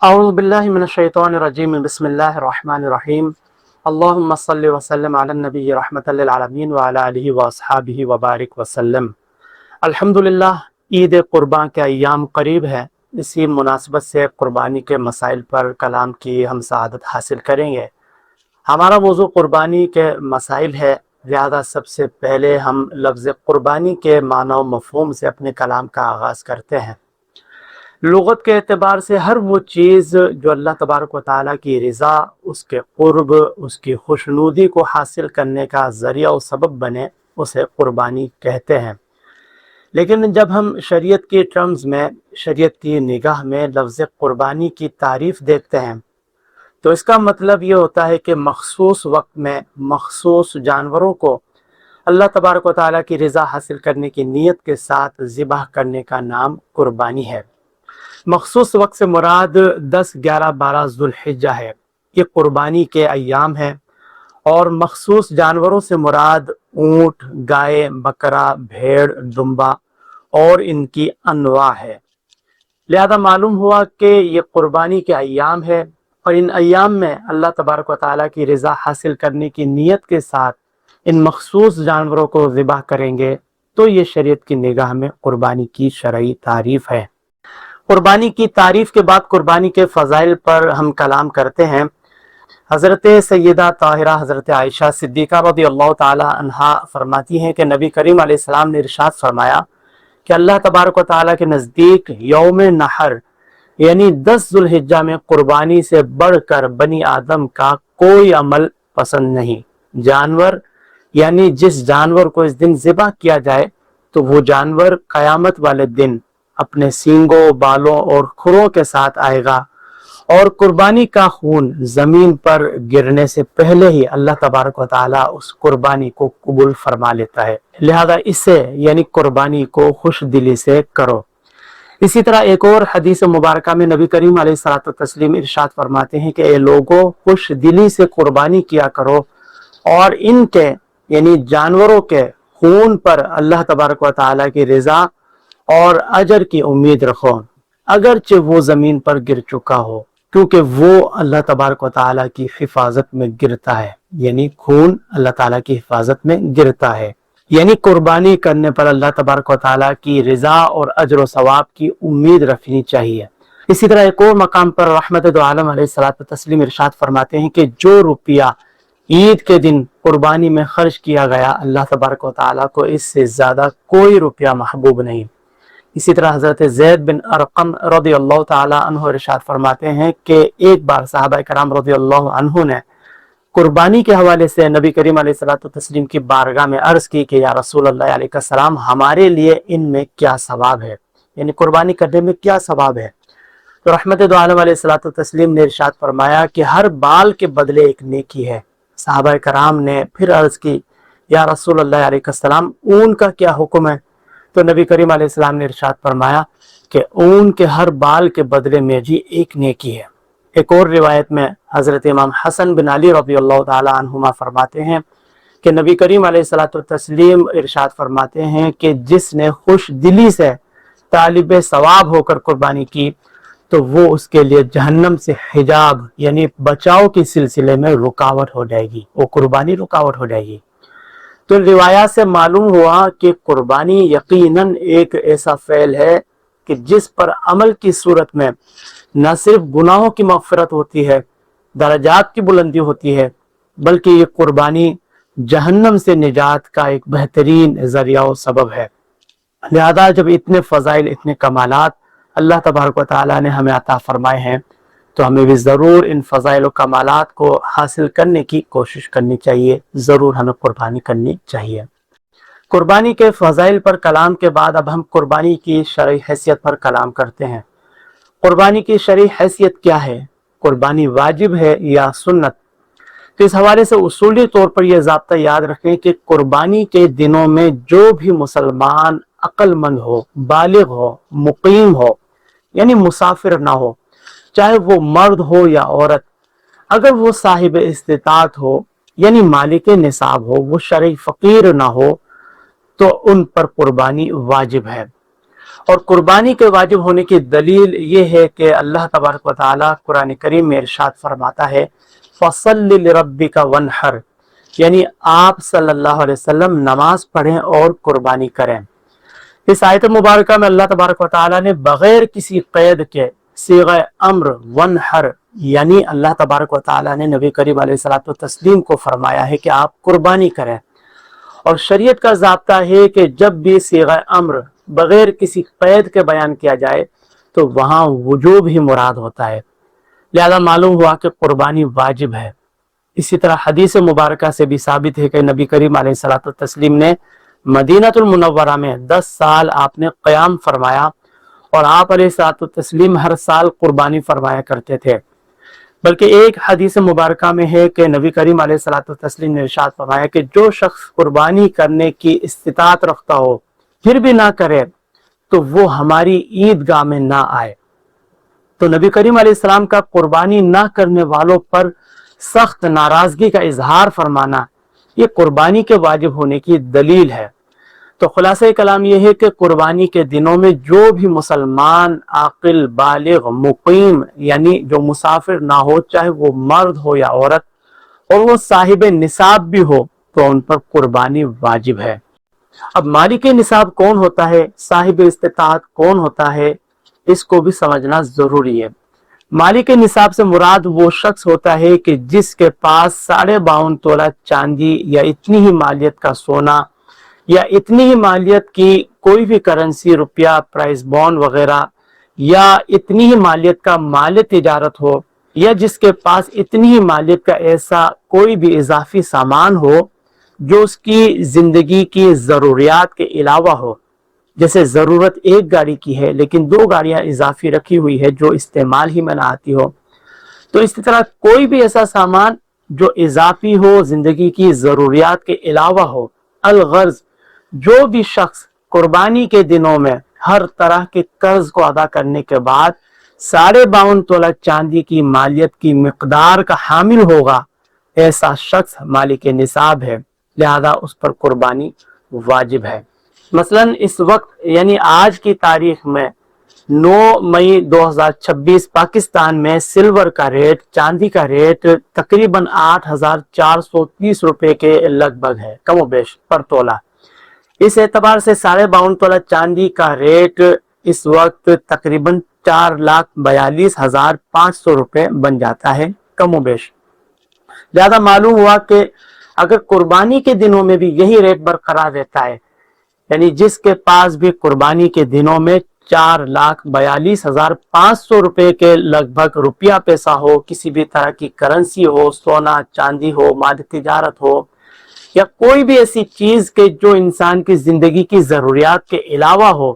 اعوذ باللہ من الشیطان الرجیم بسم اللہ الرحمن الرحیم اللہم صلی وسلم علی النبی رحمۃ للعالمین وعلی آلہ واصحابہ وبارک وسلم۔ الحمدللہ، عید قربان کے ایام قریب ہے۔ اسی مناسبت سے قربانی کے مسائل پر کلام کی ہم سعادت حاصل کریں گے۔ ہمارا موضوع قربانی کے مسائل ہے، لہذا سب سے پہلے ہم لفظ قربانی کے معنی و مفہوم سے اپنے کلام کا آغاز کرتے ہیں۔ لغت کے اعتبار سے ہر وہ چیز جو اللہ تبارک و تعالیٰ کی رضا، اس کے قرب، اس کی خوشنودی کو حاصل کرنے کا ذریعہ و سبب بنے، اسے قربانی کہتے ہیں۔ لیکن جب ہم شریعت کی ٹرمز میں، شریعت کی نگاہ میں لفظ قربانی کی تعریف دیکھتے ہیں تو اس کا مطلب یہ ہوتا ہے کہ مخصوص وقت میں مخصوص جانوروں کو اللہ تبارک و تعالیٰ کی رضا حاصل کرنے کی نیت کے ساتھ ذبح کرنے کا نام قربانی ہے۔ مخصوص وقت سے مراد 10، 11، 12 ذوالحجہ ہے، یہ قربانی کے ایام ہیں، اور مخصوص جانوروں سے مراد اونٹ، گائے، بکرا، بھیڑ، دمبا اور ان کی انواع ہے۔ لہذا معلوم ہوا کہ یہ قربانی کے ایام ہے، اور ان ایام میں اللہ تبارک و تعالیٰ کی رضا حاصل کرنے کی نیت کے ساتھ ان مخصوص جانوروں کو ذبح کریں گے تو یہ شریعت کی نگاہ میں قربانی کی شرعی تعریف ہے۔ قربانی کی تعریف کے بعد قربانی کے فضائل پر ہم کلام کرتے ہیں۔ حضرت سیدہ طاہرہ حضرت عائشہ صدیقہ رضی اللہ تعالی عنہا فرماتی ہیں کہ نبی کریم علیہ السلام نے ارشاد فرمایا کہ اللہ تبارک و تعالیٰ کے نزدیک یوم نحر یعنی 10 ذوالحجہ میں قربانی سے بڑھ کر بنی آدم کا کوئی عمل پسند نہیں۔ جانور یعنی جس جانور کو اس دن ذبح کیا جائے تو وہ جانور قیامت والے دن اپنے سینگوں، بالوں اور کھروں کے ساتھ آئے گا، اور قربانی کا خون زمین پر گرنے سے پہلے ہی اللہ تبارک و تعالیٰ اس قربانی کو قبول فرما لیتا ہے۔ لہذا اسے یعنی قربانی کو خوش دلی سے کرو۔ اسی طرح ایک اور حدیث مبارکہ میں نبی کریم علیہ الصلوۃ والتسلیم ارشاد فرماتے ہیں کہ اے لوگوں، خوش دلی سے قربانی کیا کرو اور ان کے یعنی جانوروں کے خون پر اللہ تبارک و تعالیٰ کی رضا اور اجر کی امید رکھو، اگرچہ وہ زمین پر گر چکا ہو، کیونکہ وہ اللہ تبارک و تعالیٰ کی حفاظت میں گرتا ہے، یعنی خون اللہ تعالیٰ کی حفاظت میں گرتا ہے، یعنی قربانی کرنے پر اللہ تبارک و تعالیٰ کی رضا اور اجر و ثواب کی امید رکھنی چاہیے۔ اسی طرح ایک اور مقام پر رحمت دو عالم علیہ الصلوۃ والتسلیم ارشاد فرماتے ہیں کہ جو روپیہ عید کے دن قربانی میں خرچ کیا گیا، اللہ تبارک و تعالیٰ کو اس سے زیادہ کوئی روپیہ محبوب نہیں۔ اسی طرح حضرت زید بن ارقم رضی اللہ تعالی عنہ ارشاد فرماتے ہیں کہ ایک بار صحابہ کرام رضی اللہ عنہ نے قربانی کے حوالے سے نبی کریم علیہ الصلوۃ والتسلیم کی بارگاہ میں عرض کی کہ یا رسول اللہ علیہ السلام، ہمارے لیے ان میں کیا ثواب ہے، یعنی قربانی کرنے میں کیا ثواب ہے؟ تو رحمت دو عالم علیہ الصلوۃ والتسلیم نے ارشاد فرمایا کہ ہر بال کے بدلے ایک نیکی ہے۔ صحابہ کرام نے پھر عرض کی یا رسول اللہ علیہ السلام، اون کا کیا حکم ہے؟ تو نبی کریم علیہ السلام نے ارشاد فرمایا کہ اون کے ہر بال کے بدلے میں بھی ایک نیکی ہے۔ ایک اور روایت میں حضرت امام حسن بن علی رضی اللہ تعالی عنہما فرماتے ہیں کہ نبی کریم علیہ الصلوۃ والتسلیم ارشاد فرماتے ہیں کہ جس نے خوش دلی سے طالب ثواب ہو کر قربانی کی تو وہ اس کے لیے جہنم سے حجاب یعنی بچاؤ کے سلسلے میں رکاوٹ ہو جائے گی، وہ قربانی رکاوٹ ہو جائے گی۔ تو روایات سے معلوم ہوا کہ قربانی یقیناً ایک ایسا فعل ہے کہ جس پر عمل کی صورت میں نہ صرف گناہوں کی مغفرت ہوتی ہے، درجات کی بلندی ہوتی ہے، بلکہ یہ قربانی جہنم سے نجات کا ایک بہترین ذریعہ و سبب ہے۔ لہذا جب اتنے فضائل، اتنے کمالات اللہ تبارک و تعالیٰ نے ہمیں عطا فرمائے ہیں تو ہمیں بھی ضرور ان فضائل و کمالات کو حاصل کرنے کی کوشش کرنی چاہیے، ضرور ہمیں قربانی کرنی چاہیے۔ قربانی کے فضائل پر کلام کے بعد اب ہم قربانی کی شرعی حیثیت پر کلام کرتے ہیں۔ قربانی کی شرعی حیثیت کیا ہے؟ قربانی واجب ہے یا سنت؟ تو اس حوالے سے اصولی طور پر یہ ضابطہ یاد رکھیں کہ قربانی کے دنوں میں جو بھی مسلمان عقل مند ہو، بالغ ہو، مقیم ہو، یعنی مسافر نہ ہو، چاہے وہ مرد ہو یا عورت، اگر وہ صاحب استطاعت ہو یعنی مالک نصاب ہو، وہ شرعی فقیر نہ ہو، تو ان پر قربانی واجب ہے۔ اور قربانی کے واجب ہونے کی دلیل یہ ہے کہ اللہ تبارک و تعالی قرآن کریم میں ارشاد فرماتا ہے فَصَلِّ لِرَبِّكَ وَانْحَرْ، یعنی آپ صلی اللہ علیہ وسلم نماز پڑھیں اور قربانی کریں۔ اس آیت مبارکہ میں اللہ تبارک و تعالی نے بغیر کسی قید کے صیغہ امر وانحر، یعنی اللہ تبارک و تعالی نے نبی کریم علیہ الصلوۃ والتسلیم کو فرمایا ہے کہ آپ قربانی کریں، اور شریعت کا ضابطہ ہے کہ جب بھی صیغہ امر بغیر کسی قید کے بیان کیا جائے تو وہاں وجوب ہی مراد ہوتا ہے، لہذا معلوم ہوا کہ قربانی واجب ہے۔ اسی طرح حدیث مبارکہ سے بھی ثابت ہے کہ نبی کریم علیہ الصلوۃ والتسلیم نے مدینہ المنورہ میں 10 سال آپ نے قیام فرمایا، اور آپ علیہ الصلوۃ والتسلیم ہر سال قربانی فرمایا کرتے تھے۔ بلکہ ایک حدیث مبارکہ میں ہے کہ نبی کریم علیہ الصلوۃ والتسلیم نے ارشاد فرمایا کہ جو شخص قربانی کرنے کی استطاعت رکھتا ہو پھر بھی نہ کرے تو وہ ہماری عیدگاہ میں نہ آئے۔ تو نبی کریم علیہ السلام کا قربانی نہ کرنے والوں پر سخت ناراضگی کا اظہار فرمانا یہ قربانی کے واجب ہونے کی دلیل ہے۔ تو خلاصہ کلام یہ ہے کہ قربانی کے دنوں میں جو بھی مسلمان عاقل بالغ مقیم یعنی جو مسافر نہ ہو، چاہے وہ مرد ہو یا عورت، اور وہ صاحب نصاب بھی ہو، تو ان پر قربانی واجب ہے۔ اب مالک نصاب کون ہوتا ہے، صاحب استطاعت کون ہوتا ہے، اس کو بھی سمجھنا ضروری ہے۔ مالک نصاب سے مراد وہ شخص ہوتا ہے کہ جس کے پاس 52.5 تولہ چاندی یا اتنی ہی مالیت کا سونا یا اتنی ہی مالیت کی کوئی بھی کرنسی، روپیہ، پرائز بانڈ وغیرہ، یا اتنی ہی مالیت کا مال تجارت ہو، یا جس کے پاس اتنی ہی مالیت کا ایسا کوئی بھی اضافی سامان ہو جو اس کی زندگی کی ضروریات کے علاوہ ہو۔ جیسے ضرورت ایک گاڑی کی ہے لیکن 2 گاڑیاں اضافی رکھی ہوئی ہے جو استعمال ہی میں نہ آتی ہو، تو اسی طرح کوئی بھی ایسا سامان جو اضافی ہو، زندگی کی ضروریات کے علاوہ ہو۔ الغرض جو بھی شخص قربانی کے دنوں میں ہر طرح کے قرض کو ادا کرنے کے بعد 52.5 تولہ چاندی کی مالیت کی مقدار کا حامل ہوگا، ایسا شخص مالک نصاب ہے، لہذا اس پر قربانی واجب ہے۔ مثلا اس وقت یعنی آج کی تاریخ میں 9 مئی 2026 پاکستان میں سلور کا ریٹ، چاندی کا ریٹ تقریباً 8,430 روپے کے لگ بھگ ہے، کم و بیش پر تولہ۔ اس اعتبار سے 52.5 تولہ چاندی کا ریٹ اس وقت تقریباً 4,42,500 روپے بن جاتا ہے، کم و بیش۔ لہذا معلوم ہوا کہ اگر قربانی کے دنوں میں بھی یہی ریٹ برقرار رہتا ہے، یعنی جس کے پاس بھی قربانی کے دنوں میں 4,42,500 روپے کے لگ بھگ روپیہ پیسہ ہو، کسی بھی طرح کی کرنسی ہو، سونا چاندی ہو، مال تجارت ہو، یا کوئی بھی ایسی چیز کہ جو انسان کی زندگی کی ضروریات کے علاوہ ہو،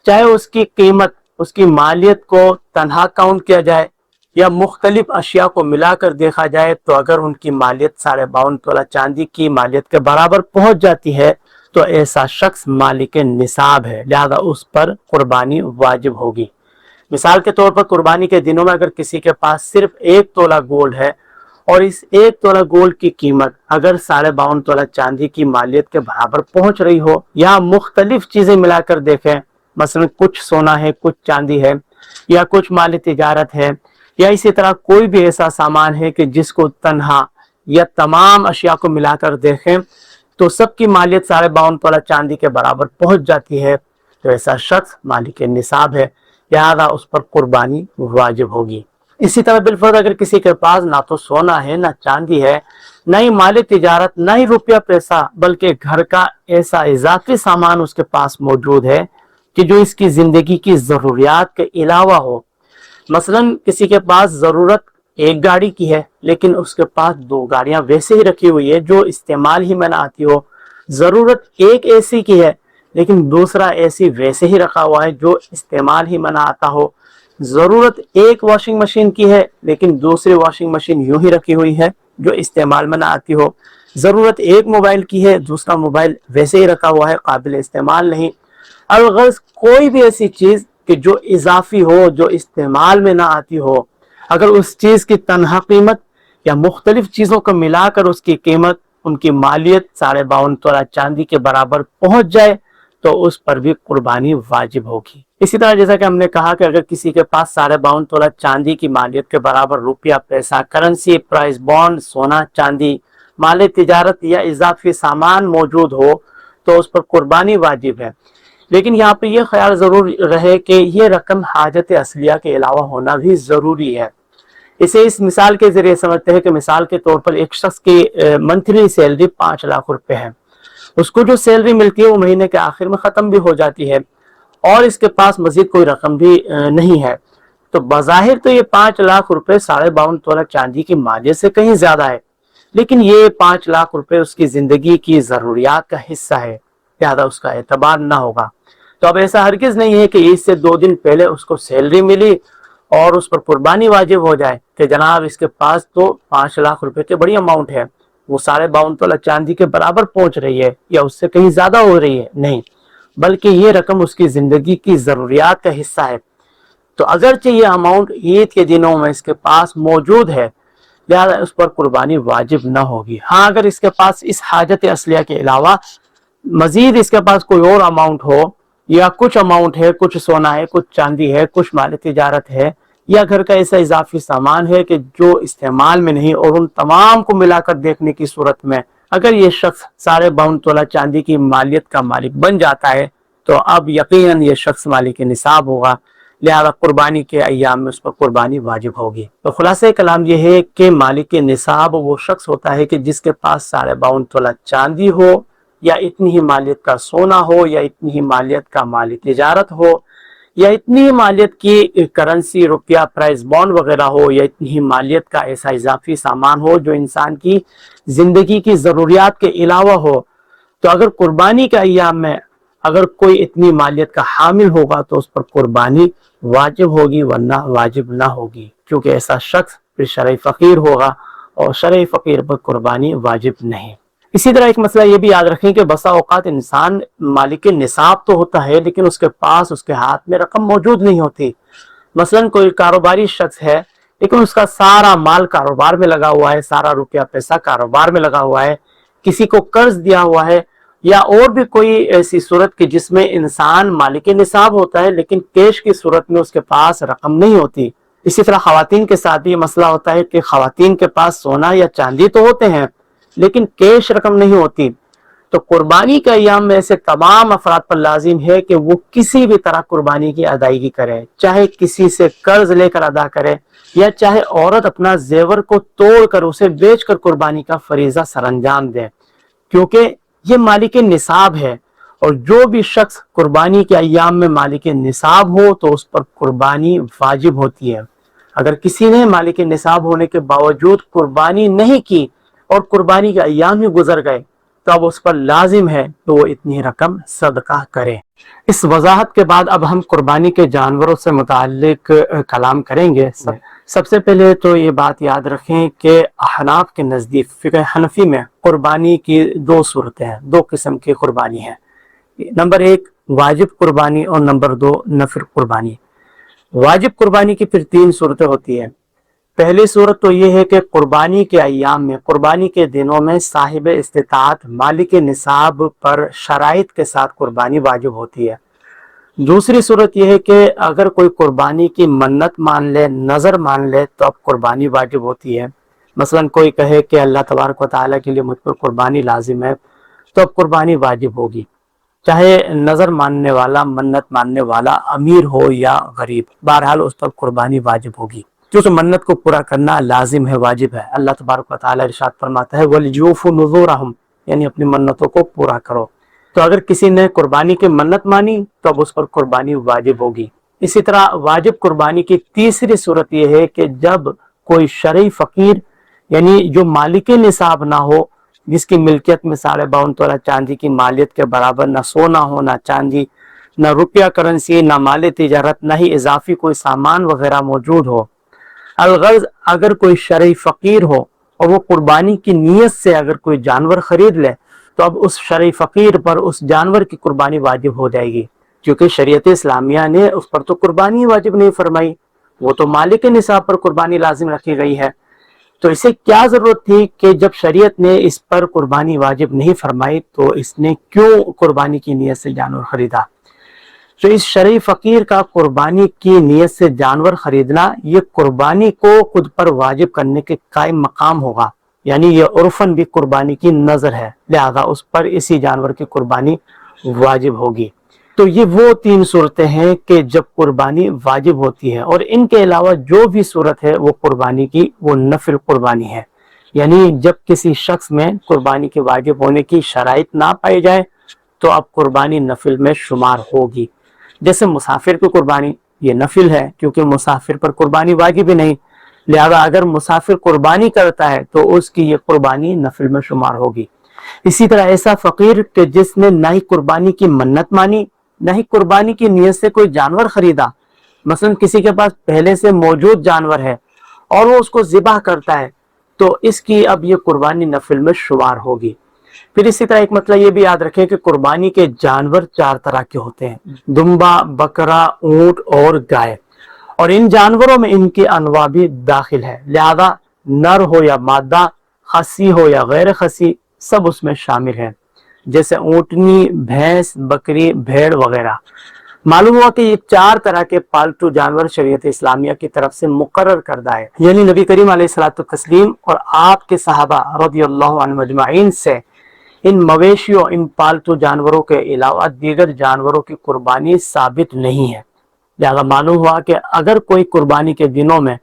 چاہے اس کی قیمت، اس کی مالیت کو تنہا کاؤنٹ کیا جائے یا مختلف اشیاء کو ملا کر دیکھا جائے، تو اگر ان کی مالیت 52.5 تولہ چاندی کی مالیت کے برابر پہنچ جاتی ہے تو ایسا شخص مالک نصاب ہے، لہذا اس پر قربانی واجب ہوگی۔ مثال کے طور پر قربانی کے دنوں میں اگر کسی کے پاس صرف 1 تولہ گولڈ ہے اور اس 1 تولہ گولڈ کی قیمت اگر 52.5 تولہ چاندی کی مالیت کے برابر پہنچ رہی ہو، یا مختلف چیزیں ملا کر دیکھیں، مثلا کچھ سونا ہے، کچھ چاندی ہے، یا کچھ مال تجارت ہے، یا اسی طرح کوئی بھی ایسا سامان ہے کہ جس کو تنہا یا تمام اشیاء کو ملا کر دیکھیں تو سب کی مالیت 52.5 تولہ چاندی کے برابر پہنچ جاتی ہے، تو ایسا شخص مالک نصاب ہے، لہذا اس پر قربانی واجب ہوگی۔ اسی طرح بالفرض اگر کسی کے پاس نہ تو سونا ہے، نہ چاندی ہے، نہ ہی مال تجارت، نہ ہی روپیہ پیسہ، بلکہ گھر کا ایسا اضافی سامان اس کے پاس موجود ہے کہ جو اس کی زندگی کی ضروریات کے علاوہ ہو۔ مثلا کسی کے پاس ضرورت 1 گاڑی کی ہے لیکن اس کے پاس 2 گاڑیاں ویسے ہی رکھی ہوئی ہے جو استعمال ہی میں نہ آتی ہو۔ ضرورت 1 اے سی کی ہے لیکن دوسرا اے سی ویسے ہی رکھا ہوا ہے جو استعمال ہی میں نہ آتا ہو۔ ضرورت 1 واشنگ مشین کی ہے لیکن دوسری واشنگ مشین یوں ہی رکھی ہوئی ہے جو استعمال میں نہ آتی ہو۔ ضرورت 1 موبائل کی ہے، دوسرا موبائل ویسے ہی رکھا ہوا ہے، قابل استعمال نہیں۔ الغرض کوئی بھی ایسی چیز کہ جو اضافی ہو، جو استعمال میں نہ آتی ہو، اگر اس چیز کی تنہا قیمت یا مختلف چیزوں کو ملا کر اس کی قیمت، ان کی مالیت 52.5 تولہ چاندی کے برابر پہنچ جائے تو اس پر بھی قربانی واجب ہوگی۔ اسی طرح جیسا کہ ہم نے کہا کہ اگر کسی کے پاس 52.5 تولہ چاندی کی مالیت کے برابر روپیہ، پیسہ، کرنسی، پرائز، بانڈ، سونا، چاندی، مال تجارت یا اضافی سامان موجود ہو تو اس پر قربانی واجب ہے۔ لیکن یہاں پہ یہ خیال ضرور رہے کہ یہ رقم حاجت اصلیہ کے علاوہ ہونا بھی ضروری ہے۔ اسے اس مثال کے ذریعے سمجھتے ہیں کہ مثال کے طور پر ایک شخص کی منتھلی سیلری 5 لاکھ روپے ہے۔ اس کو جو سیلری ملتی ہے وہ مہینے کے آخر میں ختم بھی ہو جاتی ہے اور اس کے پاس مزید کوئی رقم بھی نہیں ہے، تو بظاہر تو یہ 5 لاکھ روپے 52.5 تولہ چاندی کی مالیت سے کہیں زیادہ ہے، لیکن یہ 5 لاکھ روپے اس کی زندگی کی ضروریات کا حصہ ہے، لہذا اس کا اعتبار نہ ہوگا۔ تو اب ایسا ہرگز نہیں ہے کہ عید سے 2 دن پہلے اس کو سیلری ملی اور اس پر قربانی واجب ہو جائے کہ جناب اس کے پاس تو 5 لاکھ روپے کی بڑی اماؤنٹ ہے، وہ 52.5 تولہ چاندی کے برابر پہنچ رہی ہے یا اس سے کہیں زیادہ ہو رہی ہے، نہیں، بلکہ یہ رقم اس کی زندگی کی ضروریات کا حصہ ہے۔ تو اگرچہ یہ اماؤنٹ عید کے دنوں میں اس کے پاس موجود ہے، لہذا اس پر قربانی واجب نہ ہوگی۔ ہاں اگر اس کے پاس اس حاجت اصلیہ کے علاوہ مزید اس کے پاس کوئی اور اماؤنٹ ہو، یا کچھ اماؤنٹ ہے، کچھ سونا ہے، کچھ چاندی ہے، کچھ مال تجارت ہے، یا گھر کا ایسا اضافی سامان ہے کہ جو استعمال میں نہیں، اور ان تمام کو ملا کر دیکھنے کی صورت میں اگر یہ شخص 52.5 تولہ چاندی کی مالیت کا مالک بن جاتا ہے تو اب یقیناً یہ شخص مالک نصاب ہوگا، لہذا قربانی کے ایام میں اس پر قربانی واجب ہوگی۔ تو خلاصہ کلام یہ ہے کہ مالک نصاب وہ شخص ہوتا ہے کہ جس کے پاس 52.5 تولہ چاندی ہو، یا اتنی ہی مالیت کا سونا ہو، یا اتنی ہی مالیت کا مال تجارت ہو، یا اتنی ہی مالیت کی کرنسی، روپیہ، پرائز بانڈ وغیرہ ہو، یا اتنی ہی مالیت کا ایسا اضافی سامان ہو جو انسان کی زندگی کی ضروریات کے علاوہ ہو۔ تو اگر قربانی کے ایام میں اگر کوئی اتنی مالیت کا حامل ہوگا تو اس پر قربانی واجب ہوگی، ورنہ واجب نہ ہوگی، کیونکہ ایسا شخص پھر شرعی فقیر ہوگا اور شرعی فقیر پر قربانی واجب نہیں۔ اسی طرح ایک مسئلہ یہ بھی یاد رکھیں کہ بسا اوقات انسان مالک نصاب تو ہوتا ہے لیکن اس کے پاس اس کے ہاتھ میں رقم موجود نہیں ہوتی۔ مثلا کوئی کاروباری شخص ہے لیکن اس کا سارا مال کاروبار میں لگا ہوا ہے، سارا روپیہ پیسہ کاروبار میں لگا ہوا ہے، کسی کو قرض دیا ہوا ہے، یا اور بھی کوئی ایسی صورت کی جس میں انسان مالک نصاب ہوتا ہے لیکن کیش کی صورت میں اس کے پاس رقم نہیں ہوتی۔ اسی طرح خواتین کے ساتھ بھی یہ مسئلہ ہوتا ہے کہ خواتین کے پاس سونا یا چاندی تو ہوتے ہیں لیکن کیش رقم نہیں ہوتی۔ تو قربانی کے ایام میں ایسے تمام افراد پر لازم ہے کہ وہ کسی بھی طرح قربانی کی ادائیگی کرے، چاہے کسی سے قرض لے کر ادا کرے، یا چاہے عورت اپنا زیور کو توڑ کر اسے بیچ کر قربانی کا فریضہ سر انجام دے، کیونکہ یہ مالک نصاب ہے، اور جو بھی شخص قربانی کے ایام میں مالک نصاب ہو تو اس پر قربانی واجب ہوتی ہے۔ اگر کسی نے مالک نصاب ہونے کے باوجود قربانی نہیں کی اور قربانی کے ایام ہی گزر گئے تو اب اس پر لازم ہے کہ وہ اتنی رقم صدقہ کرے۔ اس وضاحت کے بعد اب ہم قربانی کے جانوروں سے متعلق کلام کریں گے۔ سب سے پہلے تو یہ بات یاد رکھیں کہ احناف کے نزدیک، فقہ حنفی میں قربانی کی 2 صورتیں ہیں، 2 قسم کی قربانی ہیں۔ نمبر 1 واجب قربانی اور نمبر 2 نفل قربانی۔ واجب قربانی کی پھر 3 صورتیں ہوتی ہیں۔ پہلی صورت تو یہ ہے کہ قربانی کے ایام میں، قربانی کے دنوں میں صاحب استطاعت مالک نصاب پر شرائط کے ساتھ قربانی واجب ہوتی ہے۔ دوسری صورت یہ ہے کہ اگر کوئی قربانی کی منت مان لے، نظر مان لے تو اب قربانی واجب ہوتی ہے۔ مثلا کوئی کہے کہ اللہ تبارک و تعالیٰ کے لیے مجھ پر قربانی لازم ہے تو اب قربانی واجب ہوگی، چاہے نظر ماننے والا، منت ماننے والا امیر ہو یا غریب، بہرحال اس پر قربانی واجب ہوگی، کیونکہ منت کو پورا کرنا لازم ہے، واجب ہے۔ اللہ تبارک و تعالیٰ ارشاد فرماتا ہے وَلْيُوفُوا نُذُورَهُمْ، یعنی اپنی منتوں کو پورا کرو۔ تو اگر کسی نے قربانی کی منت مانی تو اب اس پر قربانی واجب ہوگی۔ اسی طرح واجب قربانی کی تیسری صورت یہ ہے کہ جب کوئی شرعی فقیر، یعنی جو مالک نصاب نہ ہو، جس کی ملکیت میں 52.5 تولہ چاندی کی مالیت کے برابر نہ سونا ہو، نہ چاندی، نہ روپیہ کرنسی، نہ مال تجارت، نہ ہی اضافی کوئی سامان وغیرہ موجود ہو۔ الغرض اگر کوئی شرعی فقیر ہو اور وہ قربانی کی نیت سے اگر کوئی جانور خرید لے تو اب اس شرعی فقیر پر اس جانور کی قربانی واجب ہو جائے گی، کیونکہ شریعت اسلامیہ نے اس پر تو قربانی واجب نہیں فرمائی، وہ تو مالک نصاب پر قربانی لازم رکھی گئی ہے۔ تو اسے کیا ضرورت تھی کہ جب شریعت نے اس پر قربانی واجب نہیں فرمائی تو اس نے کیوں قربانی کی نیت سے جانور خریدا؟ تو اس شرعی فقیر کا قربانی کی نیت سے جانور خریدنا یہ قربانی کو خود پر واجب کرنے کے قائم مقام ہوگا، یعنی یہ عرفاً بھی قربانی کی نظر ہے، لہذا اس پر اسی جانور کی قربانی واجب ہوگی۔ تو یہ وہ تین صورتیں ہیں کہ جب قربانی واجب ہوتی ہے، اور ان کے علاوہ جو بھی صورت ہے وہ قربانی کی وہ نفل قربانی ہے، یعنی جب کسی شخص میں قربانی کے واجب ہونے کی شرائط نہ پائی جائے تو اب قربانی نفل میں شمار ہوگی۔ جیسے مسافر کی قربانی یہ نفل ہے، کیونکہ مسافر پر قربانی واجب ہی نہیں، لہذا اگر مسافر قربانی کرتا ہے تو اس کی یہ قربانی نفل میں شمار ہوگی۔ اسی طرح ایسا فقیر کہ جس نے نہ ہی قربانی کی منت مانی نہ ہی قربانی کی نیت سے کوئی جانور خریدا، مثلا کسی کے پاس پہلے سے موجود جانور ہے اور وہ اس کو ذبح کرتا ہے، تو اس کی اب یہ قربانی نفل میں شمار ہوگی۔ پھر اسی طرح ایک مسئلہ یہ بھی یاد رکھیں کہ قربانی کے جانور 4 طرح کے ہوتے ہیں: دمبا، بکرا، اونٹ اور گائے، اور ان جانوروں میں ان کی انواع بھی داخل ہے، لہذا نر ہو یا مادہ، خصی ہو یا غیر خصی، سب اس میں شامل ہیں، جیسے اونٹنی، بھینس، بکری، بھیڑ وغیرہ۔ معلوم ہوا کہ یہ 4 طرح کے پالتو جانور شریعت اسلامیہ کی طرف سے مقرر کردہ ہے، یعنی نبی کریم علیہ الصلوۃ والتسلیم اور آپ کے صحابہ رضی اللہ عنہم اجمعین سے ان مویشیوں، ان پالتو جانوروں کے علاوہ دیگر جانوروں کی قربانی ثابت نہیں ہے۔ لہذا معلوم ہوا کہ اگر کوئی قربانی کے دنوں میں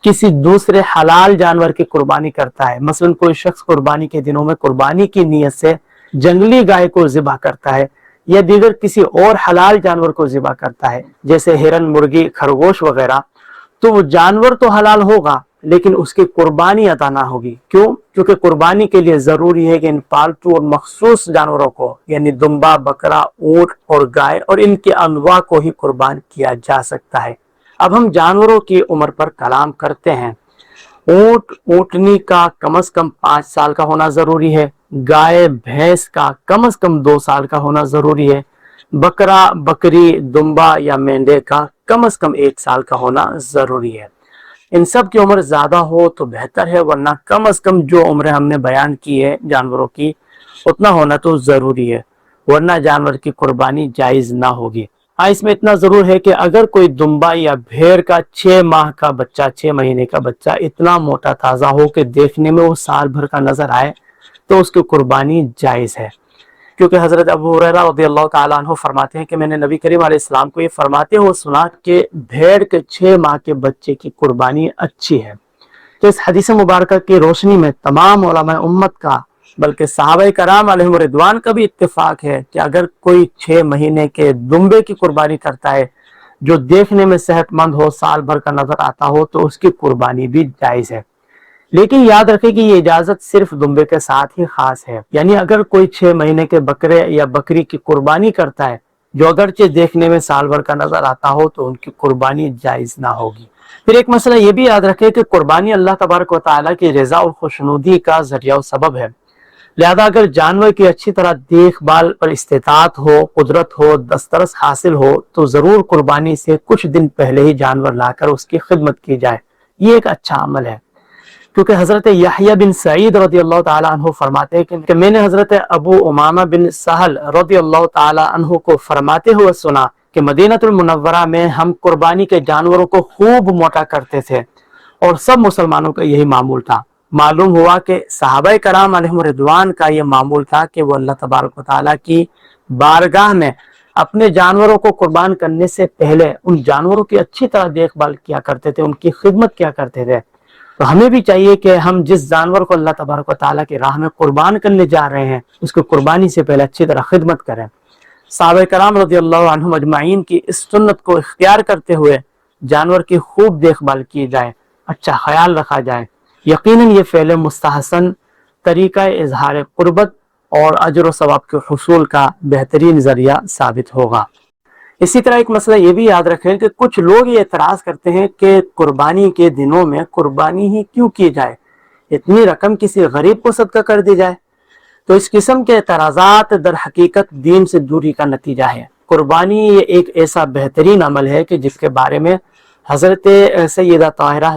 کسی دوسرے حلال جانور کی قربانی کرتا ہے، مثلا کوئی شخص قربانی کے دنوں میں قربانی کی نیت سے جنگلی گائے کو ذبح کرتا ہے یا دیگر کسی اور حلال جانور کو ذبح کرتا ہے، جیسے ہرن، مرغی، خرگوش وغیرہ، تو وہ جانور تو حلال ہوگا لیکن اس کی قربانی ادا نہ ہوگی۔ کیوں؟ کیونکہ قربانی کے لیے ضروری ہے کہ ان پالتو اور مخصوص جانوروں کو، یعنی دمبا، بکرا، اونٹ اور گائے اور ان کے انواع کو ہی قربان کیا جا سکتا ہے۔ اب ہم جانوروں کی عمر پر کلام کرتے ہیں۔ اونٹنی کا کم از کم 5 سال کا ہونا ضروری ہے، گائے بھینس کا کم از کم 2 سال کا ہونا ضروری ہے، بکرا، بکری، دمبا یا مینڈے کا کم از کم 1 سال کا ہونا ضروری ہے۔ ان سب کی عمر زیادہ ہو تو بہتر ہے، ورنہ کم از کم جو عمریں ہم نے بیان کی ہے جانوروں کی اتنا ہونا تو ضروری ہے، ورنہ جانور کی قربانی جائز نہ ہوگی۔ ہاں، اس میں اتنا ضرور ہے کہ اگر کوئی دمبا یا بھیڑ کا 6 ماہ کا بچہ، 6 مہینے کا بچہ اتنا موٹا تازہ ہو کہ دیکھنے میں وہ سال بھر کا نظر آئے تو اس کی قربانی جائز ہے، کیونکہ حضرت ابو ہریرہ رضی اللہ تعالیٰ عنہ فرماتے ہیں کہ میں نے نبی کریم علیہ السلام کو یہ فرماتے ہوئے سنا کہ بھیڑ کے 6 ماہ کے بچے کی قربانی اچھی ہے۔ تو اس حدیث مبارکہ کی روشنی میں تمام علماء امت کا، بلکہ صحابہ کرام علیہم رضوان کا بھی اتفاق ہے کہ اگر کوئی 6 مہینے کے دمبے کی قربانی کرتا ہے جو دیکھنے میں صحت مند ہو، سال بھر کا نظر آتا ہو، تو اس کی قربانی بھی جائز ہے۔ لیکن یاد رکھیں کہ یہ اجازت صرف دمبے کے ساتھ ہی خاص ہے، یعنی اگر کوئی 6 مہینے کے بکرے یا بکری کی قربانی کرتا ہے جو اگرچہ دیکھنے میں سال بھر کا نظر آتا ہو تو ان کی قربانی جائز نہ ہوگی۔ پھر ایک مسئلہ یہ بھی یاد رکھیں کہ قربانی اللہ تبارک و تعالیٰ کی رضا اور خوشنودی کا ذریعہ و سبب ہے، لہذا اگر جانور کی اچھی طرح دیکھ بھال پر استطاعت ہو، قدرت ہو، دسترس حاصل ہو تو ضرور قربانی سے کچھ دن پہلے ہی جانور لا کر اس کی خدمت کی جائے، یہ ایک اچھا عمل ہے۔ کیونکہ حضرت یحییٰ بن سعید رضی اللہ تعالیٰ عنہ فرماتے ہیں کہ میں نے حضرت ابو امامہ بن سہل رضی اللہ تعالیٰ عنہ کو فرماتے ہوئے سنا کہ مدینہ المنورہ میں ہم قربانی کے جانوروں کو خوب موٹا کرتے تھے اور سب مسلمانوں کا یہی معمول تھا۔ معلوم ہوا کہ صحابہ کرام علیہم رضوان کا یہ معمول تھا کہ وہ اللہ تبارک و تعالیٰ کی بارگاہ میں اپنے جانوروں کو قربان کرنے سے پہلے ان جانوروں کی اچھی طرح دیکھ بھال کیا کرتے تھے، ان کی خدمت کیا کرتے تھے۔ تو ہمیں بھی چاہیے کہ ہم جس جانور کو اللہ تبارک و تعالیٰ کی راہ میں قربان کرنے جا رہے ہیں اس کو قربانی سے پہلے اچھی طرح خدمت کریں۔ صحابہ کرام رضی اللہ عنہم اجمعین کی اس سنت کو اختیار کرتے ہوئے جانور کی خوب دیکھ بھال کی جائے، اچھا خیال رکھا جائے، یقیناً یہ فعل مستحسن طریقہ اظہار قربت اور اجر و ثواب کے حصول کا بہترین ذریعہ ثابت ہوگا۔ اسی طرح ایک مسئلہ یہ بھی یاد رکھیں کہ کچھ لوگ یہ اعتراض کرتے ہیں کہ قربانی کے دنوں میں قربانی ہی کیوں کی جائے، اتنی رقم کسی غریب کو صدقہ کر دی جائے۔ تو اس قسم کے اعتراضات در حقیقت دین سے دوری کا نتیجہ ہے۔ قربانی یہ ایک ایسا بہترین عمل ہے کہ جس کے بارے میں حضرت سیدہ طاہرہ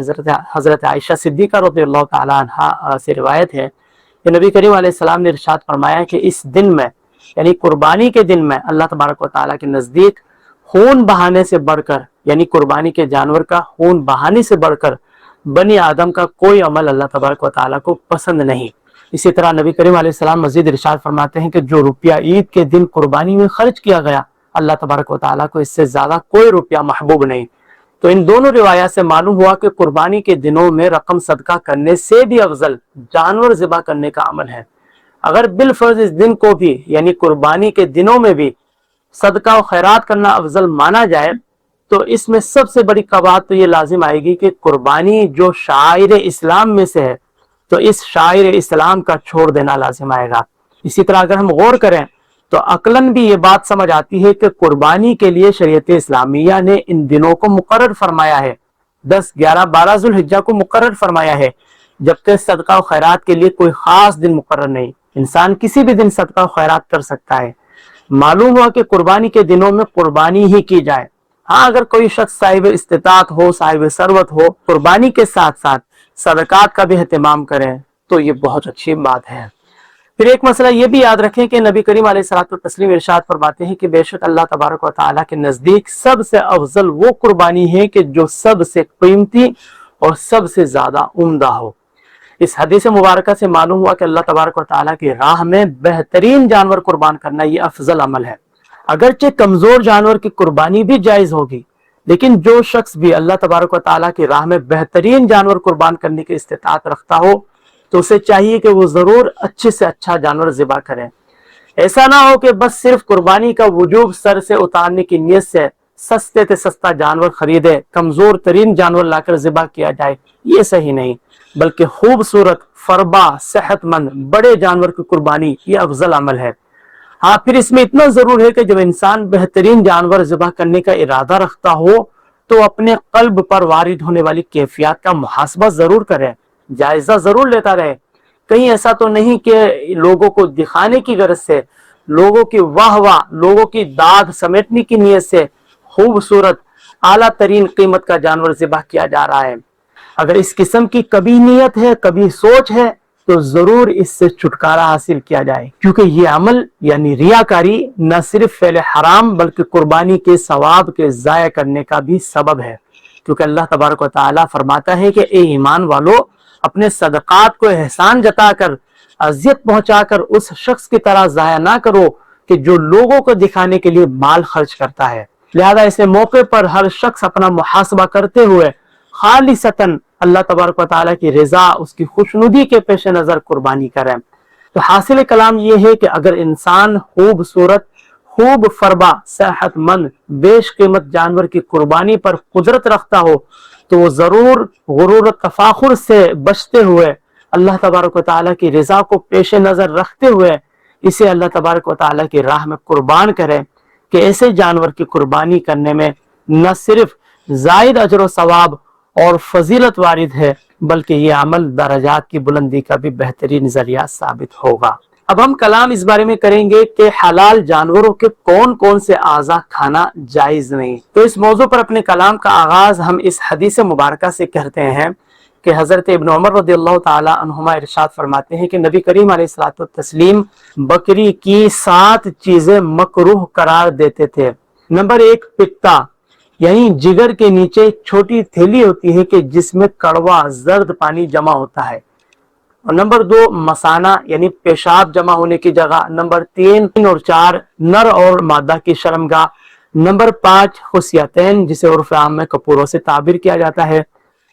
حضرت عائشہ صدیقہ رضی اللہ تعالیٰ عنہا سے روایت ہے کہ نبی کریم علیہ السلام نے ارشاد فرمایا کہ اس دن میں، یعنی قربانی کے دن میں، اللہ تبارک و تعالیٰ کے نزدیک خون بہانے سے بڑھ کر، یعنی قربانی کے جانور کا خون بہانے سے بڑھ کر بنی آدم کا کوئی عمل اللہ تبارک و تعالیٰ کو پسند نہیں۔ اسی طرح نبی کریم علیہ السلام مزید ارشاد فرماتے ہیں کہ جو روپیہ عید کے دن قربانی میں خرچ کیا گیا، اللہ تبارک و تعالیٰ کو اس سے زیادہ کوئی روپیہ محبوب نہیں۔ تو ان دونوں روایات سے معلوم ہوا کہ قربانی کے دنوں میں رقم صدقہ کرنے سے بھی افضل جانور ذبح کرنے کا عمل ہے۔ اگر بالفرض اس دن کو بھی، یعنی قربانی کے دنوں میں بھی صدقہ و خیرات کرنا افضل مانا جائے، تو اس میں سب سے بڑی قواعد تو یہ لازم آئے گی کہ قربانی جو شعائر اسلام میں سے ہے، تو اس شعائر اسلام کا چھوڑ دینا لازم آئے گا۔ اسی طرح اگر ہم غور کریں تو عقلاً بھی یہ بات سمجھ آتی ہے کہ قربانی کے لیے شریعت اسلامیہ نے ان دنوں کو مقرر فرمایا ہے، 10، 11، 12 ذوالحجہ کو مقرر فرمایا ہے، جبکہ صدقہ و خیرات کے لیے کوئی خاص دن مقرر نہیں۔ انسان کسی بھی دن صدقہ و خیرات کر سکتا ہے۔ معلوم ہوا کہ قربانی کے دنوں میں قربانی ہی کی جائے۔ ہاں، اگر کوئی شخص صاحب استطاعت ہو، صاحب ثروت ہو، قربانی کے ساتھ ساتھ صدقات کا بھی اہتمام کریں تو یہ بہت اچھی بات ہے۔ پھر ایک مسئلہ یہ بھی یاد رکھیں کہ نبی کریم علیہ الصلوۃ والتسلیم ارشاد فرماتے ہیں کہ بے شک اللہ تبارک و تعالیٰ کے نزدیک سب سے افضل وہ قربانی ہے کہ جو سب سے قیمتی اور سب سے زیادہ عمدہ ہو۔ اس حدیث مبارکہ سے معلوم ہوا کہ اللہ تبارک و تعالیٰ کی راہ میں بہترین جانور قربان کرنا یہ افضل عمل ہے۔ اگرچہ کمزور جانور کی قربانی بھی جائز ہوگی، لیکن جو شخص بھی اللہ تبارک و تعالیٰ کی راہ میں بہترین جانور قربان کرنے کی استطاعت رکھتا ہو تو اسے چاہیے کہ وہ ضرور اچھے سے اچھا جانور ذبح کرے۔ ایسا نہ ہو کہ بس صرف قربانی کا وجوب سر سے اتارنے کی نیت سے سستے سے سستا جانور خریدے، کمزور ترین جانور لا کر ذبح کیا جائے، یہ صحیح نہیں، بلکہ خوبصورت، فربا، صحت مند بڑے جانور کی قربانی یہ افضل عمل ہے۔ ہاں، پھر اس میں اتنا ضرور ہے کہ جب انسان بہترین جانور ذبح کرنے کا ارادہ رکھتا ہو تو اپنے قلب پر وارد ہونے والی کیفیات کا محاسبہ ضرور کرے، جائزہ ضرور لیتا رہے۔ کہیں ایسا تو نہیں کہ لوگوں کو دکھانے کی غرض سے، لوگوں کی واہ واہ، لوگوں کی داد سمیٹنے کی نیت سے خوبصورت اعلیٰ ترین قیمت کا جانور ذبح کیا جا رہا ہے۔ اگر اس قسم کی کبھی نیت ہے، کبھی سوچ ہے، تو ضرور اس سے چھٹکارا حاصل کیا جائے، کیونکہ یہ عمل یعنی ریاکاری نہ صرف فعل حرام بلکہ قربانی کے ثواب کے ضائع کرنے کا بھی سبب ہے۔ کیونکہ اللہ تبارک و تعالیٰ فرماتا ہے کہ اے ایمان والو، اپنے صدقات کو احسان جتا کر، اذیت پہنچا کر اس شخص کی طرح ضائع نہ کرو کہ جو لوگوں کو دکھانے کے لیے مال خرچ کرتا ہے۔ لہذا ایسے موقع پر ہر شخص اپنا محاسبہ کرتے ہوئے خالصتاً اللہ تبارک و تعالیٰ کی رضا، اس کی خوشنودی کے پیش نظر قربانی کریں۔ تو حاصل کلام یہ ہے کہ اگر انسان خوبصورت، خوب فربا، صحت مند، بیش قیمت جانور کی قربانی پر قدرت رکھتا ہو تو وہ ضرور غرور و تفاخر سے بچتے ہوئے، اللہ تبارک و تعالیٰ کی رضا کو پیش نظر رکھتے ہوئے اسے اللہ تبارک و تعالیٰ کی راہ میں قربان کرے کہ ایسے جانور کی قربانی کرنے میں نہ صرف زائد اجر و ثواب اور فضیلت وارد ہے بلکہ یہ عمل درجات کی بلندی کا بھی بہترین ذریعہ ثابت ہوگا۔ اب ہم کلام اس بارے میں کریں گے کہ حلال جانوروں کے کون کون سے اعضاء کھانا جائز نہیں۔ تو اس موضوع پر اپنے کلام کا آغاز ہم اس حدیث مبارکہ سے کرتے ہیں کہ حضرت ابن عمر رضی اللہ تعالی عنہما ارشاد فرماتے ہیں کہ نبی کریم علیہ الصلوۃ والتسلیم بکری کی 7 چیزیں مکروہ قرار دیتے تھے۔ نمبر 1، پکتا، یعنی جگر کے نیچے ایک چھوٹی تھیلی ہوتی ہے کہ جس میں کڑوا زرد پانی جمع ہوتا ہے۔ اور نمبر 2، مسانہ، یعنی پیشاب جمع ہونے کی جگہ۔ نمبر 3 اور 4، نر اور مادہ کی شرمگاہ۔ نمبر 5، خصیتین، جسے عرف عام میں کپوروں سے تعبیر کیا جاتا ہے۔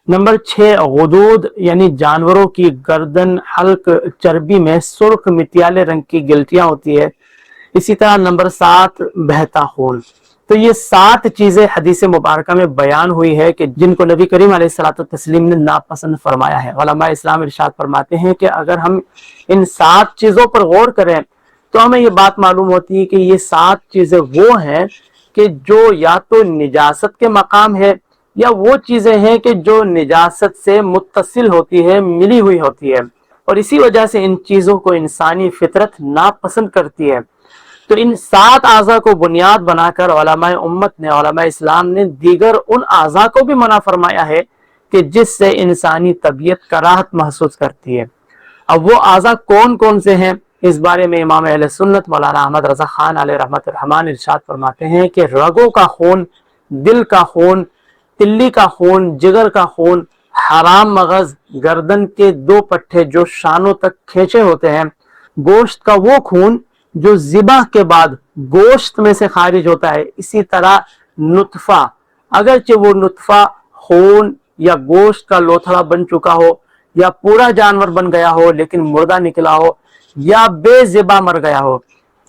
نمبر 6، غدود، یعنی جانوروں کی گردن حلق چربی میں سرخ مٹیالے رنگ کی گلٹیاں ہوتی ہے۔ اسی طرح نمبر 7، بہتا خون۔ تو یہ 7 چیزیں حدیث مبارکہ میں بیان ہوئی ہے کہ جن کو نبی کریم علیہ الصلوۃ والتسلیم نے ناپسند فرمایا ہے۔ علماء اسلام ارشاد فرماتے ہیں کہ اگر ہم ان 7 چیزوں پر غور کریں تو ہمیں یہ بات معلوم ہوتی ہے کہ یہ 7 چیزیں وہ ہیں کہ جو یا تو نجاست کے مقام ہے یا وہ چیزیں ہیں کہ جو نجاست سے متصل ہوتی ہے، ملی ہوئی ہوتی ہے، اور اسی وجہ سے ان چیزوں کو انسانی فطرت ناپسند کرتی ہے۔ تو ان 7 اعضاء کو بنیاد بنا کر علماء امت نے، علماء اسلام نے دیگر ان اعضاء کو بھی منع فرمایا ہے کہ جس سے انسانی طبیعت کراہت محسوس کرتی ہے۔ اب وہ اعضاء کون کون سے ہیں؟ اس بارے میں امام اہل سنت مولانا احمد رضا خان علیہ رحمت الرحمان ارشاد فرماتے ہیں کہ رگوں کا خون، دل کا خون، تلی کا خون، جگر کا خون، حرام مغز، گردن کے 2 پٹھے جو شانوں تک کھینچے ہوتے ہیں، گوشت کا وہ خون جو ذبح کے بعد گوشت میں سے خارج ہوتا ہے، اسی طرح نطفہ، اگرچہ وہ نطفہ خون یا گوشت کا لوتھڑا بن چکا ہو یا پورا جانور بن گیا ہو لیکن مردہ نکلا ہو یا بے ذبح مر گیا ہو۔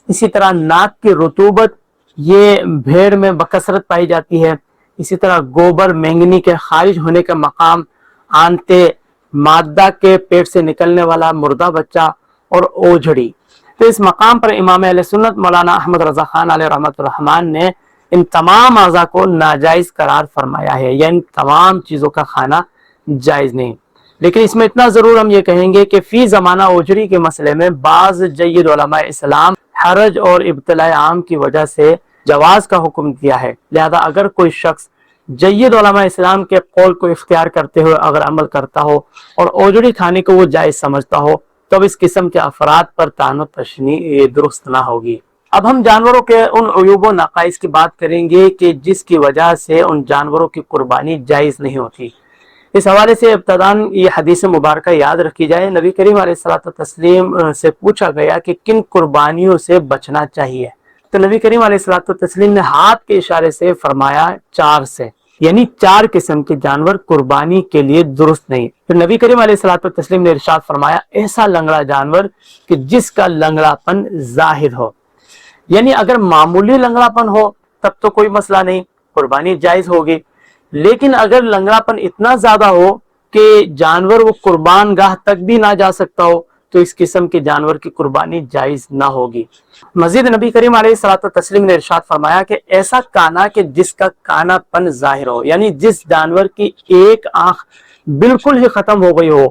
اسی طرح ناک کی رطوبت یہ بھیڑ میں بکثرت پائی جاتی ہے۔ اسی طرح گوبر مینگنی کے خارج ہونے کا مقام، آنتے، مادہ کے پیٹ سے نکلنے والا مردہ بچہ اور اوجھڑی۔ تو اس مقام پر امام اہل سنت مولانا احمد رضا خان علیہ رحمت الرحمان نے ان تمام اعضاء کو ناجائز قرار فرمایا ہے، یا ان تمام چیزوں کا کھانا جائز نہیں۔ لیکن اس میں اتنا ضرور ہم یہ کہیں گے کہ فی زمانہ اوجھڑی کے مسئلے میں بعض جید علماء اسلام حرج اور ابتلاء عام کی وجہ سے جواز کا حکم دیا ہے، لہذا اگر کوئی شخص جید علماء اسلام کے قول کو اختیار کرتے ہوئے اگر عمل کرتا ہو اور اوجھڑی کھانے کو وہ جائز سمجھتا ہو تو اب اس قسم کے افراد پر طعن و تشنیع درست نہ ہوگی۔ اب ہم جانوروں کے ان عیوب و نقائص کی بات کریں گے کہ جس کی وجہ سے ان جانوروں کی قربانی جائز نہیں ہوتی۔ اس حوالے سے ابتداً یہ حدیث مبارکہ یاد رکھی جائے۔ نبی کریم علیہ الصلوۃ والتسلیم سے پوچھا گیا کہ کن قربانیوں سے بچنا چاہیے، تو نبی کریم علیہ الصلوۃ والتسلیم نے ہاتھ کے اشارے سے فرمایا 4 سے، یعنی 4 قسم کے جانور قربانی کے لیے درست نہیں۔ پھر نبی کریم علیہ الصلوۃ والتسلیم نے ارشاد فرمایا ایسا لنگڑا جانور کہ جس کا لنگڑا پن ظاہر ہو، یعنی اگر معمولی لنگڑا پن ہو تب تو کوئی مسئلہ نہیں، قربانی جائز ہوگی، لیکن اگر لنگڑا پن اتنا زیادہ ہو کہ جانور وہ قربان گاہ تک بھی نہ جا سکتا ہو تو اس قسم کے جانور کی قربانی جائز نہ ہوگی۔ مزید نبی کریم علیہ الصلوۃ والتسلیم نے ارشاد فرمایا کہ ایسا کانا کہ جس کا کانا پن ظاہر ہو، یعنی جس جانور کی ایک آنکھ بالکل ہی ختم ہو گئی ہو،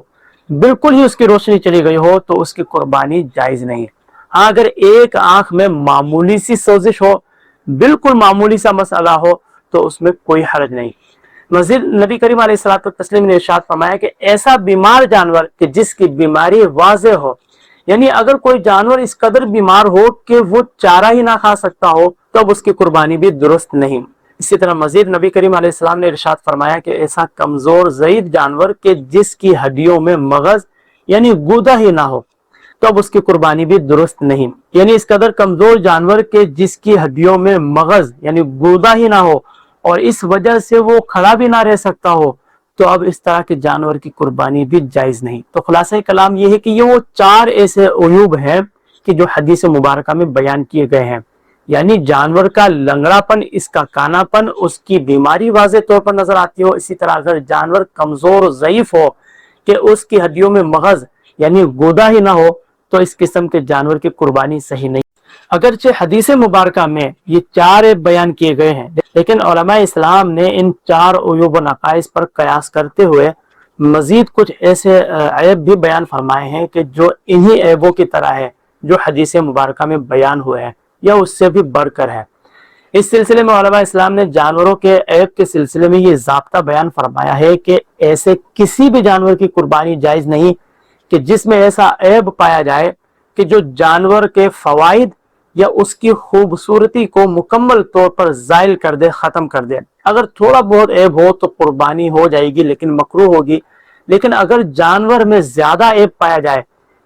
بالکل ہی اس کی روشنی چلی گئی ہو تو اس کی قربانی جائز نہیں۔ ہاں اگر ایک آنکھ میں معمولی سی سوزش ہو، بالکل معمولی سا مسئلہ ہو تو اس میں کوئی حرج نہیں۔ مزید نبی کریم علیہ الصلوۃ والتسلیم نے ارشاد فرمایا کہ ایسا بیمار جانور کہ جس کی بیماری واضح ہو، یعنی اگر کوئی جانور اس قدر بیمار ہو کہ وہ چارہ ہی نہ کھا سکتا ہو تو اب اس کی قربانی بھی درست نہیں۔ اسی طرح مزید نبی کریم علیہ السلام نے ارشاد فرمایا کہ ایسا کمزور ضعیف جانور کہ جس کی ہڈیوں میں مغز یعنی گودا ہی نہ ہو تو اب اس کی قربانی بھی درست نہیں، یعنی اس قدر کمزور جانور کہ جس کی ہڈیوں میں مغز یعنی گودا ہی نہ ہو اور اس وجہ سے وہ کھڑا بھی نہ رہ سکتا ہو تو اب اس طرح کے جانور کی قربانی بھی جائز نہیں۔ تو خلاصہ کلام یہ ہے کہ یہ وہ 4 ایسے عیوب ہیں کہ جو حدیث مبارکہ میں بیان کیے گئے ہیں، یعنی جانور کا لنگڑا پن، اس کا کانا پن، اس کی بیماری واضح طور پر نظر آتی ہو، اسی طرح اگر جانور کمزور و ضعیف ہو کہ اس کی ہڈیوں میں مغز یعنی گودا ہی نہ ہو تو اس قسم کے جانور کی قربانی صحیح نہیں۔ اگرچہ حدیث مبارکہ میں یہ 4 عیب بیان کیے گئے ہیں لیکن علماء اسلام نے ان 4 عیوب و نقائص پر قیاس کرتے ہوئے مزید کچھ ایسے عیب بھی بیان فرمائے ہیں کہ جو انہی عیبوں کی طرح ہے جو حدیث مبارکہ میں بیان ہوئے ہیں یا اس سے بھی بڑھ کر ہے۔ اس سلسلے میں علماء اسلام نے جانوروں کے عیب کے سلسلے میں یہ ضابطہ بیان فرمایا ہے کہ ایسے کسی بھی جانور کی قربانی جائز نہیں کہ جس میں ایسا عیب پایا جائے کہ جو جانور کے فوائد یا اس کی خوبصورتی کو مکمل طور پر زائل کر دے، ختم کر دے۔ اگر تھوڑا بہت عیب ہو تو قربانی ہو جائے گی لیکن مکروہ ہوگی، لیکن اگر جانور میں زیادہ عیب پایا جائے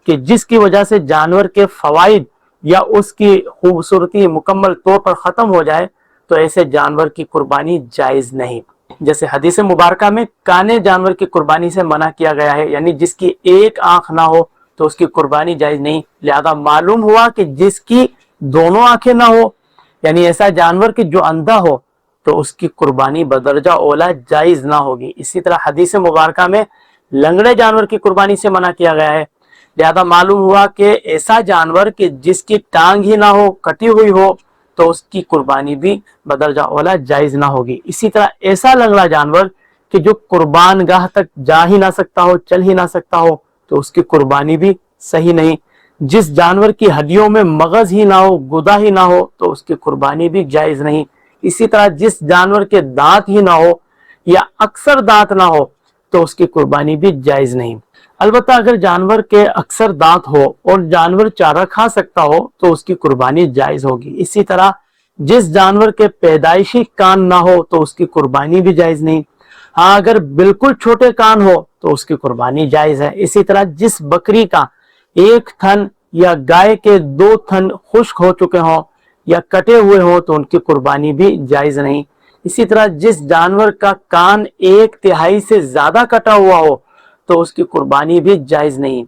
کہ جس کی وجہ سے جانور کے فوائد یا اس کی خوبصورتی مکمل طور پر ختم ہو جائے تو ایسے جانور کی قربانی جائز نہیں۔ جیسے حدیث مبارکہ میں کانے جانور کی قربانی سے منع کیا گیا ہے، یعنی جس کی ایک آنکھ نہ ہو تو اس کی قربانی جائز نہیں، لہذا معلوم ہوا کہ جس کی دونوں آنکھیں نہ ہو یعنی ایسا جانور کہ جو اندھا ہو تو اس کی قربانی بدرجہ اولا جائز نہ ہوگی۔ اسی طرح حدیث مبارکہ میں لنگڑے جانور کی قربانی سے منع کیا گیا ہے، لہذا معلوم ہوا کہ ایسا جانور کہ جس کی ٹانگ ہی نہ ہو، کٹی ہوئی ہو تو اس کی قربانی بھی بدرجہ اولا جائز نہ ہوگی۔ اسی طرح ایسا لنگڑا جانور کہ جو قربان گاہ تک جا ہی نہ سکتا ہو، چل ہی نہ سکتا ہو تو اس کی قربانی بھی صحیح نہیں۔ جس جانور کی ہڈیوں میں مغز ہی نہ ہو، گودا ہی نہ ہو تو اس کی قربانی بھی جائز نہیں۔ اسی طرح جس جانور کے دانت ہی نہ ہو یا اکثر دانت نہ ہو تو اس کی قربانی بھی جائز نہیں۔ البتہ اگر جانور کے اکثر دانت ہو اور جانور چارہ کھا سکتا ہو تو اس کی قربانی جائز ہوگی۔ اسی طرح جس جانور کے پیدائشی کان نہ ہو تو اس کی قربانی بھی جائز نہیں۔ ہاں اگر بالکل چھوٹے کان ہو تو اس کی قربانی جائز ہے۔ اسی طرح جس بکری کا ایک تھن یا گائے کے 2 تھن خشک ہو چکے ہوں یا کٹے ہوئے ہوں تو ان کی قربانی بھی جائز نہیں۔ اسی طرح جس جانور کا کان 1/3 سے زیادہ کٹا ہوا ہو تو اس کی قربانی بھی جائز نہیں۔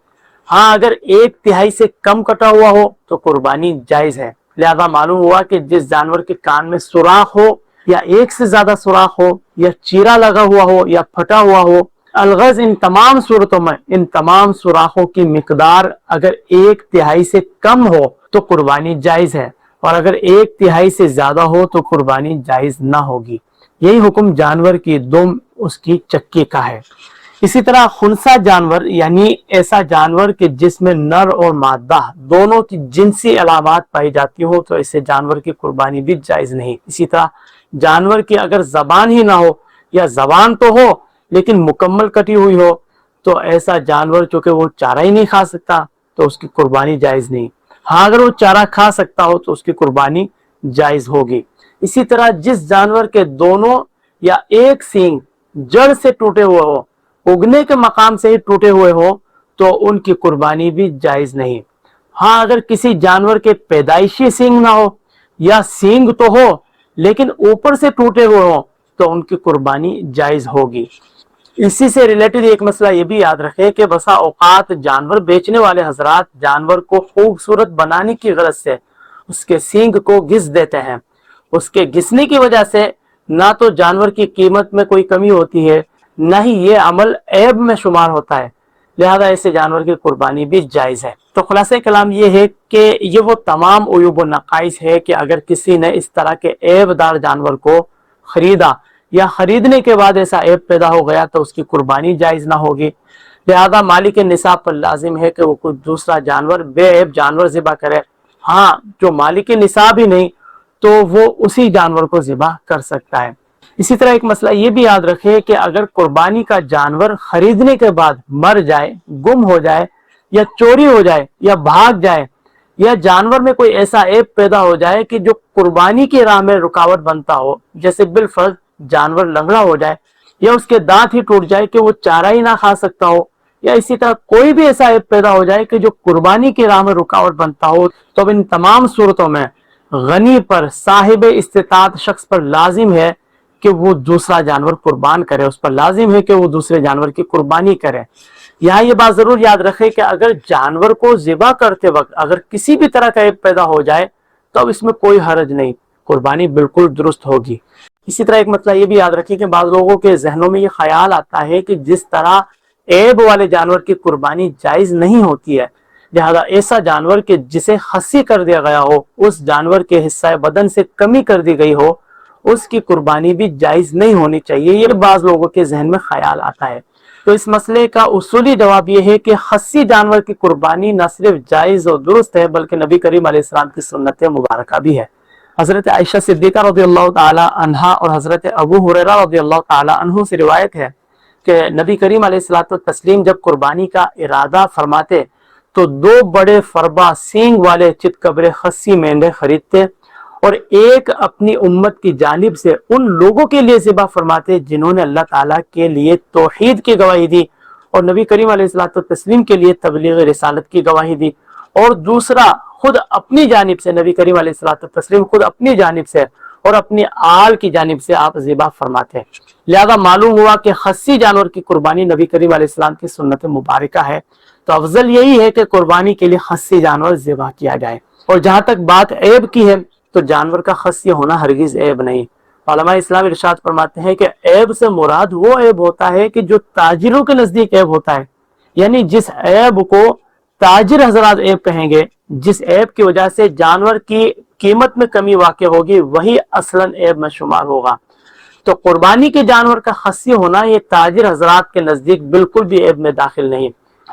ہاں اگر 1/3 سے کم کٹا ہوا ہو تو قربانی جائز ہے۔ لہذا معلوم ہوا کہ جس جانور کے کان میں سوراخ ہو یا ایک سے زیادہ سوراخ ہو یا چیرا لگا ہوا ہو یا پھٹا ہوا ہو، الغرض ان تمام صورتوں میں ان تمام سوراخوں کی مقدار اگر 1/3 سے کم ہو تو قربانی جائز ہے، اور اگر 1/3 سے زیادہ ہو تو قربانی جائز نہ ہوگی۔ یہی حکم جانور کی دم اس کی چکی کا ہے۔ اسی طرح خنثی جانور یعنی ایسا جانور کہ جس میں نر اور مادہ دونوں کی جنسی علامات پائی جاتی ہو تو ایسے جانور کی قربانی بھی جائز نہیں۔ اسی طرح جانور کی اگر زبان ہی نہ ہو یا زبان تو ہو لیکن مکمل کٹی ہوئی ہو تو ایسا جانور چونکہ وہ چارہ ہی نہیں کھا سکتا تو اس کی قربانی جائز نہیں۔ ہاں اگر وہ چارہ کھا سکتا ہو تو اس کی قربانی جائز ہوگی۔ اسی طرح جس جانور کے دونوں یا ایک سینگ جڑ سے ٹوٹے ہوئے ہو، اگنے کے مقام سے ہی ٹوٹے ہوئے ہو تو ان کی قربانی بھی جائز نہیں۔ ہاں اگر کسی جانور کے پیدائشی سینگ نہ ہو یا سینگ تو ہو لیکن اوپر سے ٹوٹے ہوئے ہو تو ان کی قربانی جائز ہوگی۔ اسی سے ریلیٹڈ ایک مسئلہ یہ بھی یاد رکھے کہ بسا اوقات جانور بیچنے والے حضرات جانور کو خوبصورت بنانے کی غرض سے اس کے سینگ کو گھس دیتے ہیں۔ اس کے گھسنے کی وجہ سے نہ تو جانور کی قیمت میں کوئی کمی ہوتی ہے نہ ہی یہ عمل عیب میں شمار ہوتا ہے، لہذا ایسے جانور کی قربانی بھی جائز ہے۔ تو خلاصہ کلام یہ ہے کہ یہ وہ تمام عیوب و نقائص ہے کہ اگر کسی نے اس طرح کے عیب دار جانور کو خریدا یا خریدنے کے بعد ایسا عیب پیدا ہو گیا تو اس کی قربانی جائز نہ ہوگی۔ لہذا مالک نصاب پر لازم ہے کہ وہ کوئی دوسرا جانور بے عیب جانور ذبح کرے۔ ہاں جو مالک نصاب ہی نہیں تو وہ اسی جانور کو ذبح کر سکتا ہے۔ اسی طرح ایک مسئلہ یہ بھی یاد رکھے کہ اگر قربانی کا جانور خریدنے کے بعد مر جائے، گم ہو جائے یا چوری ہو جائے یا بھاگ جائے یا جانور میں کوئی ایسا عیب پیدا ہو جائے کہ جو قربانی کی راہ میں رکاوٹ بنتا ہو، جیسے بالفرض جانور لنگڑا ہو جائے یا اس کے دانت ہی ٹوٹ جائے کہ وہ چارہ ہی نہ کھا سکتا ہو، یا اسی طرح کوئی بھی ایسا عیب پیدا ہو جائے کہ جو قربانی کی راہ میں رکاوٹ بنتا ہو، تو اب ان تمام صورتوں میں غنی پر، صاحب استطاعت شخص پر لازم ہے کہ وہ دوسرا جانور قربان کرے، اس پر لازم ہے کہ وہ دوسرے جانور کی قربانی کرے۔ یہاں یہ بات ضرور یاد رکھے کہ اگر جانور کو ذبح کرتے وقت اگر کسی بھی طرح کا عیب پیدا ہو جائے تو اب اس میں کوئی حرج نہیں، قربانی بالکل درست ہوگی۔ اسی طرح ایک مسئلہ یہ بھی یاد رکھیں کہ بعض لوگوں کے ذہنوں میں یہ خیال آتا ہے کہ جس طرح عیب والے جانور کی قربانی جائز نہیں ہوتی ہے، لہذا ایسا جانور کہ جسے خصی کر دیا گیا ہو، اس جانور کے حصہ بدن سے کمی کر دی گئی ہو، اس کی قربانی بھی جائز نہیں ہونی چاہیے، یہ بعض لوگوں کے ذہن میں خیال آتا ہے۔ تو اس مسئلے کا اصولی جواب یہ ہے کہ خصی جانور کی قربانی نہ صرف جائز اور درست ہے بلکہ نبی کریم علیہ السلام کی سنت مبارکہ بھی ہے۔ حضرت عائشہ صدیقہ رضی اللہ تعالی عنہا اور حضرت ابو ہریرہ رضی اللہ تعالی عنہ سے روایت ہے کہ نبی کریم علیہ الصلوۃ والتسلیم جب قربانی کا ارادہ فرماتے تو 2 بڑے فربا سینگ والے چتکبرے خصی مینڈے خریدتے اور ایک اپنی امت کی جانب سے ان لوگوں کے لیے ذبح فرماتے جنہوں نے اللہ تعالیٰ کے لیے توحید کی گواہی دی اور نبی کریم علیہ الصلوۃ والتسلیم کے لیے تبلیغ رسالت کی گواہی دی، اور دوسرا خود اپنی جانب سے نبی کریم علیہ الصلوۃ والتسلیم خود اپنی جانب سے اور اپنی آل کی جانب سے آپ ذبح فرماتے ہیں۔ لہذا معلوم ہوا کہ خصی جانور کی قربانی نبی کریم علیہ السلام کی سنت مبارکہ ہے، تو افضل یہی ہے کہ قربانی کے لیے خصی جانور ذبح کیا جائے۔ اور جہاں تک بات عیب کی ہے تو جانور کا خصی ہونا ہرگز عیب نہیں۔ علماء اسلام ارشاد فرماتے ہیں کہ عیب سے مراد وہ عیب ہوتا ہے کہ جو تاجروں کے نزدیک عیب ہوتا ہے، یعنی جس عیب کو تاجر حضرات عیب کہیں گے، جس عیب کی وجہ سے جانور کی قیمت میں کمی واقع ہوگی، وہی اصلاً عیب میں شمار ہوگا۔ تو قربانی کے جانور کا خصی ہونا یہ تاجر حضرات کے نزدیک بالکل بھی عیب میں داخل نہیں،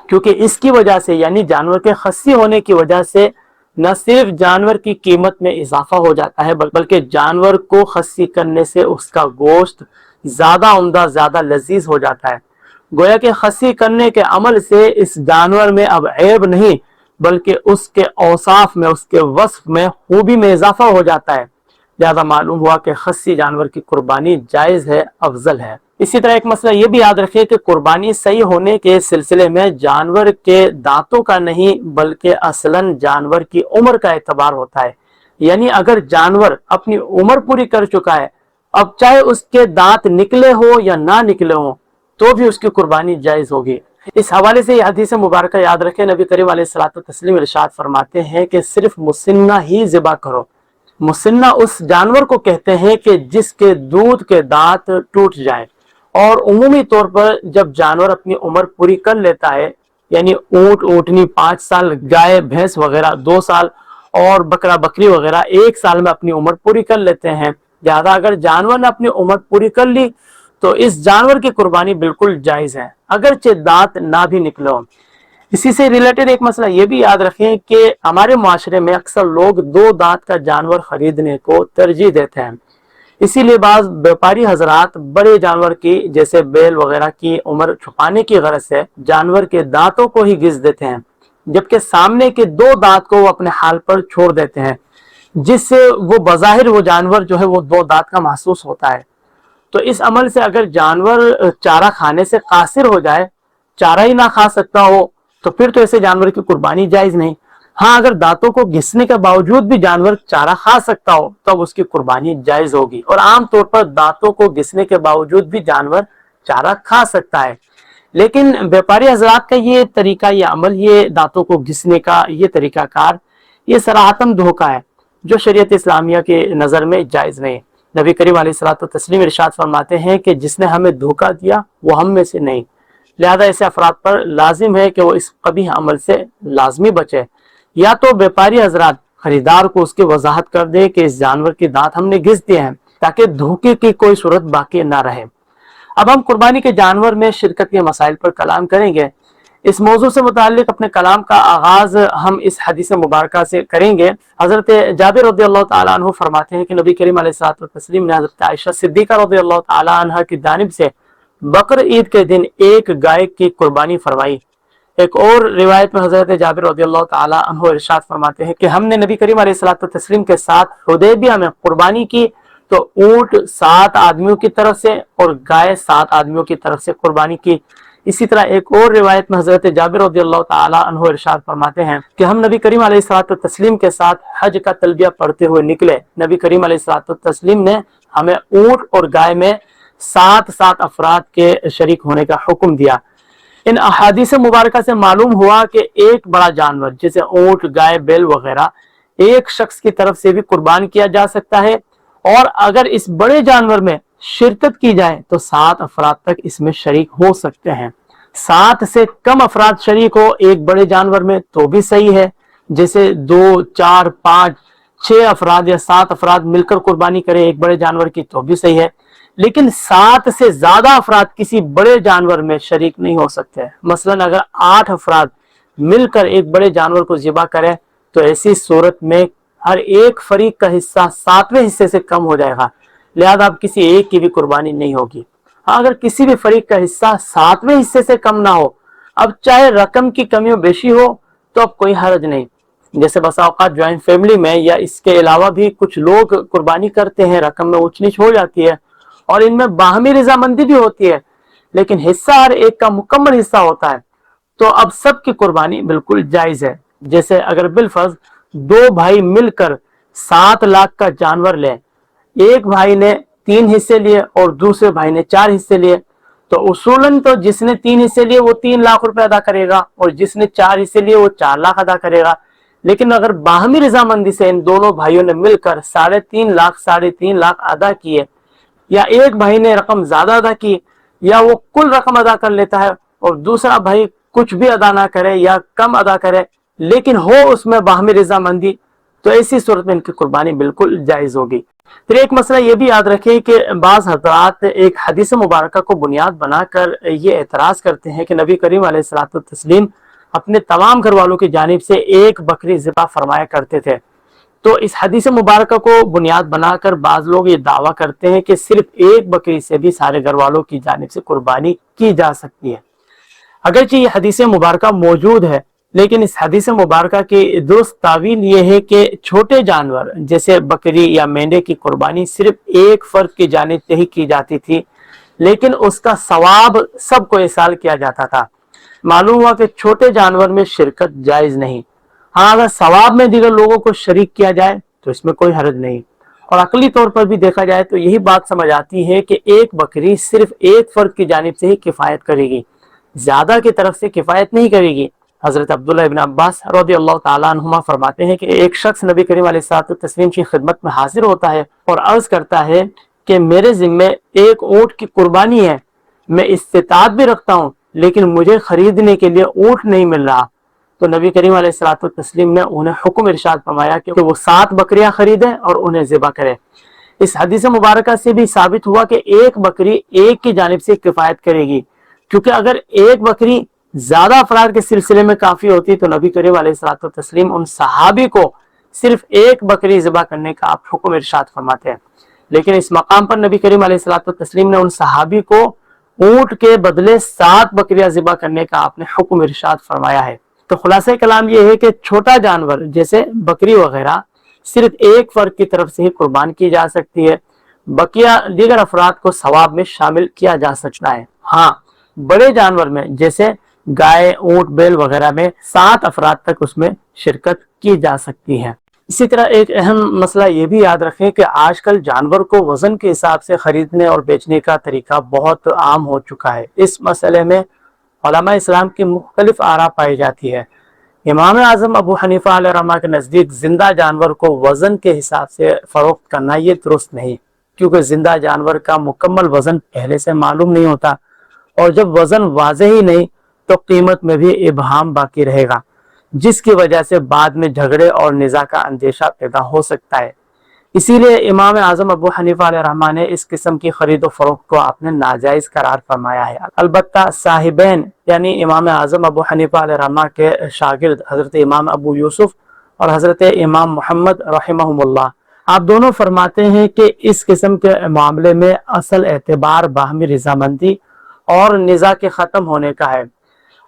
کیونکہ اس کی وجہ سے یعنی جانور کے خصی ہونے کی وجہ سے نہ صرف جانور کی قیمت میں اضافہ ہو جاتا ہے بلکہ جانور کو خصی کرنے سے اس کا گوشت زیادہ عمدہ، زیادہ لذیذ ہو جاتا ہے۔ گویا کہ خصی کرنے کے عمل سے اس جانور میں اب عیب نہیں بلکہ اس کے اوصاف میں، اس کے وصف میں خوبی میں اضافہ ہو جاتا ہے، لہذا معلوم ہوا کہ خصی جانور کی قربانی جائز ہے، افضل ہے۔ اسی طرح ایک مسئلہ یہ بھی یاد رکھیے کہ قربانی صحیح ہونے کے سلسلے میں جانور کے دانتوں کا نہیں بلکہ اصلاً جانور کی عمر کا اعتبار ہوتا ہے، یعنی اگر جانور اپنی عمر پوری کر چکا ہے، اب چاہے اس کے دانت نکلے ہو یا نہ نکلے ہوں تو بھی اس کی قربانی جائز ہوگی۔ اس حوالے سے یہ حدیث مبارکہ یاد رکھیں، نبی کریم علیہ الصلوۃ والتسلیم ارشاد فرماتے ہیں کہ صرف مسنہ ہی ذبح کرو۔ مسنہ اس جانور کو کہتے ہیں کہ جس کے دودھ کے دانت ٹوٹ جائیں، اور عمومی طور پر جب جانور اپنی عمر پوری کر لیتا ہے، یعنی اونٹ اونٹنی 5 سال، گائے بھینس وغیرہ 2 سال اور بکرا بکری وغیرہ 1 سال میں اپنی عمر پوری کر لیتے ہیں، لہذا اگر جانور نے اپنی عمر پوری کر لی تو اس جانور کی قربانی بالکل جائز ہے، اگرچہ دانت نہ بھی نکلے ہوں۔ اسی سے ریلیٹڈ ایک مسئلہ یہ بھی یاد رکھیں کہ ہمارے معاشرے میں اکثر لوگ 2 دانت کا جانور خریدنے کو ترجیح دیتے ہیں، اسی لیے بعض بیپاری حضرات بڑے جانور کی جیسے بیل وغیرہ کی عمر چھپانے کی غرض سے جانور کے دانتوں کو ہی گھس دیتے ہیں، جبکہ سامنے کے 2 دانت کو وہ اپنے حال پر چھوڑ دیتے ہیں، جس سے وہ بظاہر وہ جانور جو ہے وہ 2 دانت کا محسوس ہوتا ہے۔ تو اس عمل سے اگر جانور چارہ کھانے سے قاصر ہو جائے، چارہ ہی نہ کھا سکتا ہو، تو پھر تو ایسے جانور کی قربانی جائز نہیں۔ ہاں اگر دانتوں کو گھسنے کے باوجود بھی جانور چارہ کھا سکتا ہو تب اس کی قربانی جائز ہوگی، اور عام طور پر دانتوں کو گھسنے کے باوجود بھی جانور چارہ کھا سکتا ہے، لیکن بیپاری حضرات کا یہ طریقہ، یہ عمل، یہ دانتوں کو گھسنے کا یہ طریقہ کار، یہ صراحتاً دھوکہ ہے جو شریعت اسلامیہ کے نظر میں جائز نہیں۔ نبی کریم علیہ الصلوۃ والتسلیم ارشاد فرماتے ہیں کہ جس نے ہمیں دھوکہ دیا وہ ہم میں سے نہیں، لہذا ایسے افراد پر لازم ہے کہ وہ اس قبیح عمل سے لازمی بچے، یا تو بیپاری حضرات خریدار کو اس کی وضاحت کر دے کہ اس جانور کی دانت ہم نے گھس دیے ہیں تاکہ دھوکے کی کوئی صورت باقی نہ رہے۔ اب ہم قربانی کے جانور میں شرکت کے مسائل پر کلام کریں گے۔ اس موضوع سے متعلق اپنے کلام کا آغاز ہم اس حدیث مبارکہ سے کریں گے۔ حضرت جابر رضی اللہ تعالیٰ عنہ فرماتے ہیں کہ نبی کریم علیہ الصلوۃ والتسلیم نے حضرت عائشہ صدیقہ رضی اللہ تعالیٰ عنہ کی جانب سے بقر عید کے دن 1 گائے کی قربانی فرمائی۔ ایک اور روایت میں حضرت جابر رضی اللہ تعالیٰ عنہ ارشاد فرماتے ہیں کہ ہم نے نبی کریم علیہ الصلوۃ والتسلیم کے ساتھ حدیبیہ میں قربانی کی تو اونٹ 7 آدمیوں کی طرف سے اور گائے 7 آدمیوں کی طرف سے قربانی کی۔ اسی طرح ایک اور روایت میں حضرت جابر رضی اللہ تعالیٰ عنہ ارشاد فرماتے ہیں کہ ہم نبی کریم علیہ الصلوۃ والتسلیم کے ساتھ حج کا تلبیہ پڑھتے ہوئے نکلے، نبی کریم علیہ الصلوۃ والتسلیم نے ہمیں اونٹ اور گائے میں 7 افراد کے شریک ہونے کا حکم دیا۔ ان احادیث مبارکہ سے معلوم ہوا کہ ایک بڑا جانور جیسے اونٹ، گائے، بیل وغیرہ ایک شخص کی طرف سے بھی قربان کیا جا سکتا ہے، اور اگر اس بڑے جانور میں شرکت کی جائے تو 7 افراد تک اس میں شریک ہو سکتے ہیں۔ 7 سے کم افراد شریک ہو ایک بڑے جانور میں تو بھی صحیح ہے، جیسے 2، 4، 5، 6 افراد یا 7 افراد مل کر قربانی کرے ایک بڑے جانور کی تو بھی صحیح ہے، لیکن 7 سے زیادہ افراد کسی بڑے جانور میں شریک نہیں ہو سکتے۔ مثلا اگر 8 افراد مل کر ایک بڑے جانور کو ذبح کرے تو ایسی صورت میں ہر ایک فریق کا حصہ 7ویں حصے سے کم ہو جائے گا، لہذا اب کسی ایک کی بھی قربانی نہیں ہوگی۔ ہاں اگر کسی بھی فریق کا حصہ 7ویں حصے سے کم نہ ہو، اب چاہے رقم کی کمی و بیشی ہو تو اب کوئی حرج نہیں۔ جیسے بسا اوقات جوائنٹ فیملی میں یا اس کے علاوہ بھی کچھ لوگ قربانی کرتے ہیں، رقم میں اونچ نیچ ہو جاتی ہے اور ان میں باہمی رضامندی بھی ہوتی ہے، لیکن حصہ ہر ایک کا مکمل حصہ ہوتا ہے، تو اب سب کی قربانی بالکل جائز ہے۔ جیسے اگر بالفرض 2 بھائی مل کر 7 لاکھ کا جانور لیں، ایک بھائی نے 3 حصے لیے اور دوسرے بھائی نے 4 حصے لیے، تو اصولاً تو جس نے 3 حصے لیے وہ 3 لاکھ روپے ادا کرے گا اور جس نے 4 حصے لیے وہ 4 لاکھ ادا کرے گا، لیکن اگر باہمی رضامندی سے ان دونوں بھائیوں نے مل کر 3.5 لاکھ ادا کیے، یا ایک بھائی نے رقم زیادہ ادا کی یا وہ کل رقم ادا کر لیتا ہے اور دوسرا بھائی کچھ بھی ادا نہ کرے یا کم ادا کرے لیکن ہو اس میں باہمی رضامندی، تو ایسی صورت میں ان کی قربانی بالکل جائز ہوگی۔ پھر ایک مسئلہ یہ بھی یاد رکھیں کہ بعض حضرات ایک حدیث مبارکہ کو بنیاد بنا کر یہ اعتراض کرتے ہیں کہ نبی کریم علیہ الصلوۃ والتسلیم اپنے تمام گھر والوں کی جانب سے 1 بکری ذبح فرمایا کرتے تھے، تو اس حدیث مبارکہ کو بنیاد بنا کر بعض لوگ یہ دعویٰ کرتے ہیں کہ صرف ایک بکری سے بھی سارے گھر والوں کی جانب سے قربانی کی جا سکتی ہے۔ اگرچہ یہ حدیث مبارکہ موجود ہے، لیکن اس حدیث مبارکہ کی درست تعویل یہ ہے کہ چھوٹے جانور جیسے بکری یا مینڈے کی قربانی صرف ایک فرد کی جانب سے ہی کی جاتی تھی، لیکن اس کا ثواب سب کو ایصال کیا جاتا تھا۔ معلوم ہوا کہ چھوٹے جانور میں شرکت جائز نہیں، ہاں اگر ثواب میں دیگر لوگوں کو شریک کیا جائے تو اس میں کوئی حرج نہیں۔ اور عقلی طور پر بھی دیکھا جائے تو یہی بات سمجھ آتی ہے کہ ایک بکری صرف ایک فرد کی جانب سے ہی کفایت کرے گی، زیادہ کی طرف سے کفایت نہیں کرے گی۔ حضرت عبداللہ ابن عباس رضی اللہ تعالیٰ عنہما فرماتے ہیں کہ ایک شخص نبی کریم علیہ الصلوۃ والتسلیم کی خدمت میں حاضر ہوتا ہے اور عرض کرتا ہے کہ میرے ذمے ایک اونٹ کی قربانی ہے، میں استطاعت بھی رکھتا ہوں لیکن مجھے خریدنے کے لیے اونٹ نہیں مل رہا۔ تو نبی کریم علیہ الصلوۃ والتسلیم نے انہیں حکم ارشاد فرمایا کہ وہ 7 بکریاں خریدیں اور انہیں ذبح کریں۔ اس حدیث مبارکہ سے بھی ثابت ہوا کہ ایک بکری ایک کی جانب سے کفایت کرے گی، کیونکہ اگر ایک بکری زیادہ افراد کے سلسلے میں کافی ہوتی تو نبی کریم علیہ الصلوۃ والتسلیم ان صحابی کو صرف ایک بکری ذبح کرنے کا آپ حکم ارشاد فرماتے ہیں، لیکن اس مقام پر نبی کریم علیہ الصلوۃ والتسلیم نے ان صحابی کو اونٹ کے بدلے 7 بکریاں ذبح کرنے کا آپ نے حکم ارشاد فرمایا ہے۔ تو خلاصہ کلام یہ ہے کہ چھوٹا جانور جیسے بکری وغیرہ صرف ایک فرد کی طرف سے ہی قربان کی جا سکتی ہے، بقیہ دیگر افراد کو ثواب میں شامل کیا جا سکتا ہے۔ ہاں بڑے جانور میں جیسے گائے، اونٹ، بیل وغیرہ میں 7 افراد تک اس میں شرکت کی جا سکتی ہے۔ اسی طرح ایک اہم مسئلہ یہ بھی یاد رکھیں کہ آج کل جانور کو وزن کے حساب سے خریدنے اور بیچنے کا طریقہ بہت عام ہو چکا ہے۔ اس مسئلے میں علماء اسلام کی مختلف آراء پائی جاتی ہے۔ امام اعظم ابو حنیفہ علیہ رحمہ کے نزدیک زندہ جانور کو وزن کے حساب سے فروخت کرنا یہ درست نہیں، کیونکہ زندہ جانور کا مکمل وزن پہلے سے معلوم نہیں ہوتا، اور جب وزن واضح ہی نہیں تو قیمت میں بھی ابہام باقی رہے گا، جس کی وجہ سے بعد میں جھگڑے اور نزاع کا اندیشہ پیدا ہو سکتا ہے۔ اسی لیے امام اعظم ابو حنیفہ علیہ رحمہ نے اس قسم کی خرید و فروخت کو آپ نے ناجائز قرار فرمایا ہے۔ البتہ صاحبین یعنی امام اعظم ابو حنیفہ علیہ رحمہ کے شاگرد حضرت امام ابو یوسف اور حضرت امام محمد رحمہم اللہ، آپ دونوں فرماتے ہیں کہ اس قسم کے معاملے میں اصل اعتبار باہمی رضامندی اور نزاع کے ختم ہونے کا ہے۔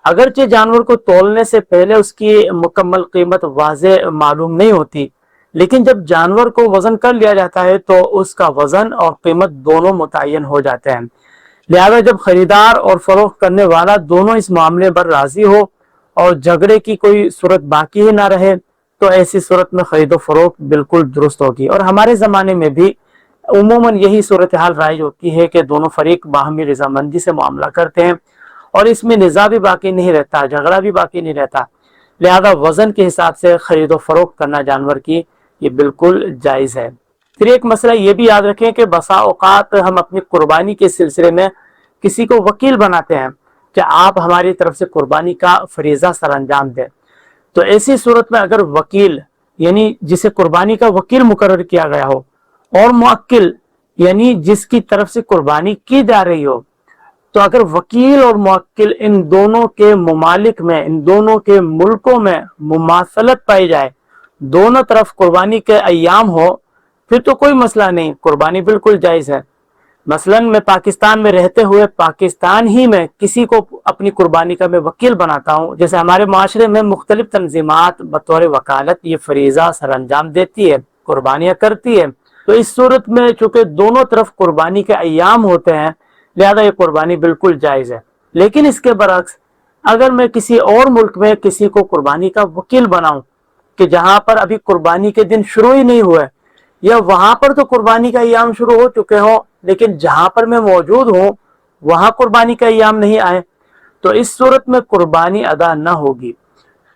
اگرچہ جانور کو تولنے سے پہلے اس کی مکمل قیمت واضح معلوم نہیں ہوتی، لیکن جب جانور کو وزن کر لیا جاتا ہے تو اس کا وزن اور قیمت دونوں متعین ہو جاتے ہیں۔ لہذا جب خریدار اور فروخت کرنے والا دونوں اس معاملے پر راضی ہو اور جھگڑے کی کوئی صورت باقی ہی نہ رہے تو ایسی صورت میں خرید و فروخت بالکل درست ہوگی۔ اور ہمارے زمانے میں بھی عموماً یہی صورتحال رائج ہوتی ہے کہ دونوں فریق باہمی رضامندی سے معاملہ کرتے ہیں اور اس میں نزاع بھی باقی نہیں رہتا، جھگڑا بھی باقی نہیں رہتا، لہذا وزن کے حساب سے خرید و فروخت کرنا جانور کی یہ بالکل جائز ہے۔ پھر ایک مسئلہ یہ بھی یاد رکھیں کہ بسا اوقات ہم اپنی قربانی کے سلسلے میں کسی کو وکیل بناتے ہیں کہ آپ ہماری طرف سے قربانی کا فریضہ سر انجام دیں، تو ایسی صورت میں اگر وکیل یعنی جسے قربانی کا وکیل مقرر کیا گیا ہو اور موکل یعنی جس کی طرف سے قربانی کی جا رہی ہو، تو اگر وکیل اور موکل ان دونوں کے ممالک میں، ان دونوں کے ملکوں میں مماثلت پائی جائے، دونوں طرف قربانی کے ایام ہو، پھر تو کوئی مسئلہ نہیں، قربانی بالکل جائز ہے۔ مثلا میں پاکستان میں رہتے ہوئے پاکستان ہی میں کسی کو اپنی قربانی کا میں وکیل بناتا ہوں، جیسے ہمارے معاشرے میں مختلف تنظیمات بطور وکالت یہ فریضہ سر انجام دیتی ہے، قربانیاں کرتی ہے، تو اس صورت میں چونکہ دونوں طرف قربانی کے ایام ہوتے ہیں لہذا یہ قربانی بالکل جائز ہے۔ لیکن اس کے برعکس اگر میں کسی اور ملک میں کسی کو قربانی کا وکیل بناؤں کہ جہاں پر ابھی قربانی کے دن شروع ہی نہیں ہوئے، یا وہاں پر تو قربانی کا ایام شروع ہو چکے ہوں لیکن جہاں پر میں موجود ہوں وہاں قربانی کا ایام نہیں آئے، تو اس صورت میں قربانی ادا نہ ہوگی۔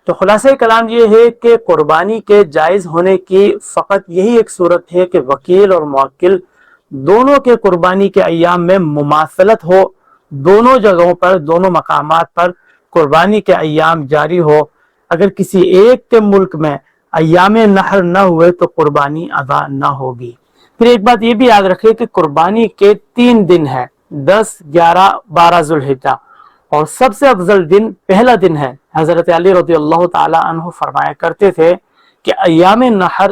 تو خلاصہ کلام یہ ہے کہ قربانی کے جائز ہونے کی فقط یہی ایک صورت ہے کہ وکیل اور موکل دونوں کے قربانی کے ایام میں مماثلت ہو، دونوں جگہوں پر، دونوں مقامات پر قربانی کے ایام جاری ہو۔ اگر کسی ایک کے ملک میں ایام نحر نہ ہوئے تو قربانی ادا نہ ہوگی۔ پھر ایک بات یہ بھی یاد رکھے کہ قربانی کے 3 دن ہیں، 10، 11، 12 ذوالحجہ، اور سب سے افضل دن پہلا دن ہے۔ حضرت علی رضی اللہ تعالی عنہ فرمایا کرتے تھے کہ ایام نحر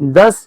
10,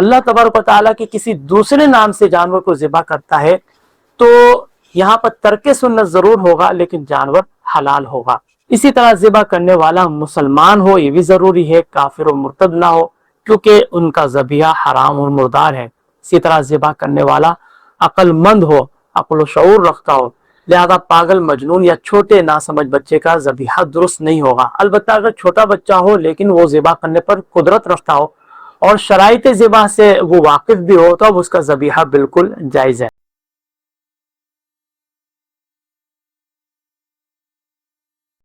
اللہ تبارک و تعالیٰ کے کسی دوسرے نام سے جانور کو ذبح کرتا ہے تو یہاں پر ترک سنت ضرور ہوگا لیکن جانور حلال ہوگا۔ اسی طرح ذبح کرنے والا مسلمان ہو، یہ بھی ضروری ہے، کافر و مرتد نہ ہو کیونکہ ان کا ذبیحہ حرام اور مردار ہے۔ اسی طرح ذبح کرنے والا عقل مند ہو، عقل و شعور رکھتا ہو، لہذا پاگل، مجنون یا چھوٹے ناسمجھ بچے کا ذبیحہ درست نہیں ہوگا۔ البتہ اگر چھوٹا بچہ ہو لیکن وہ ذبح کرنے پر قدرت رکھتا ہو اور شرائط ذبح سے وہ واقف بھی ہو تو اب اس کا ذبیحہ بالکل جائز ہے۔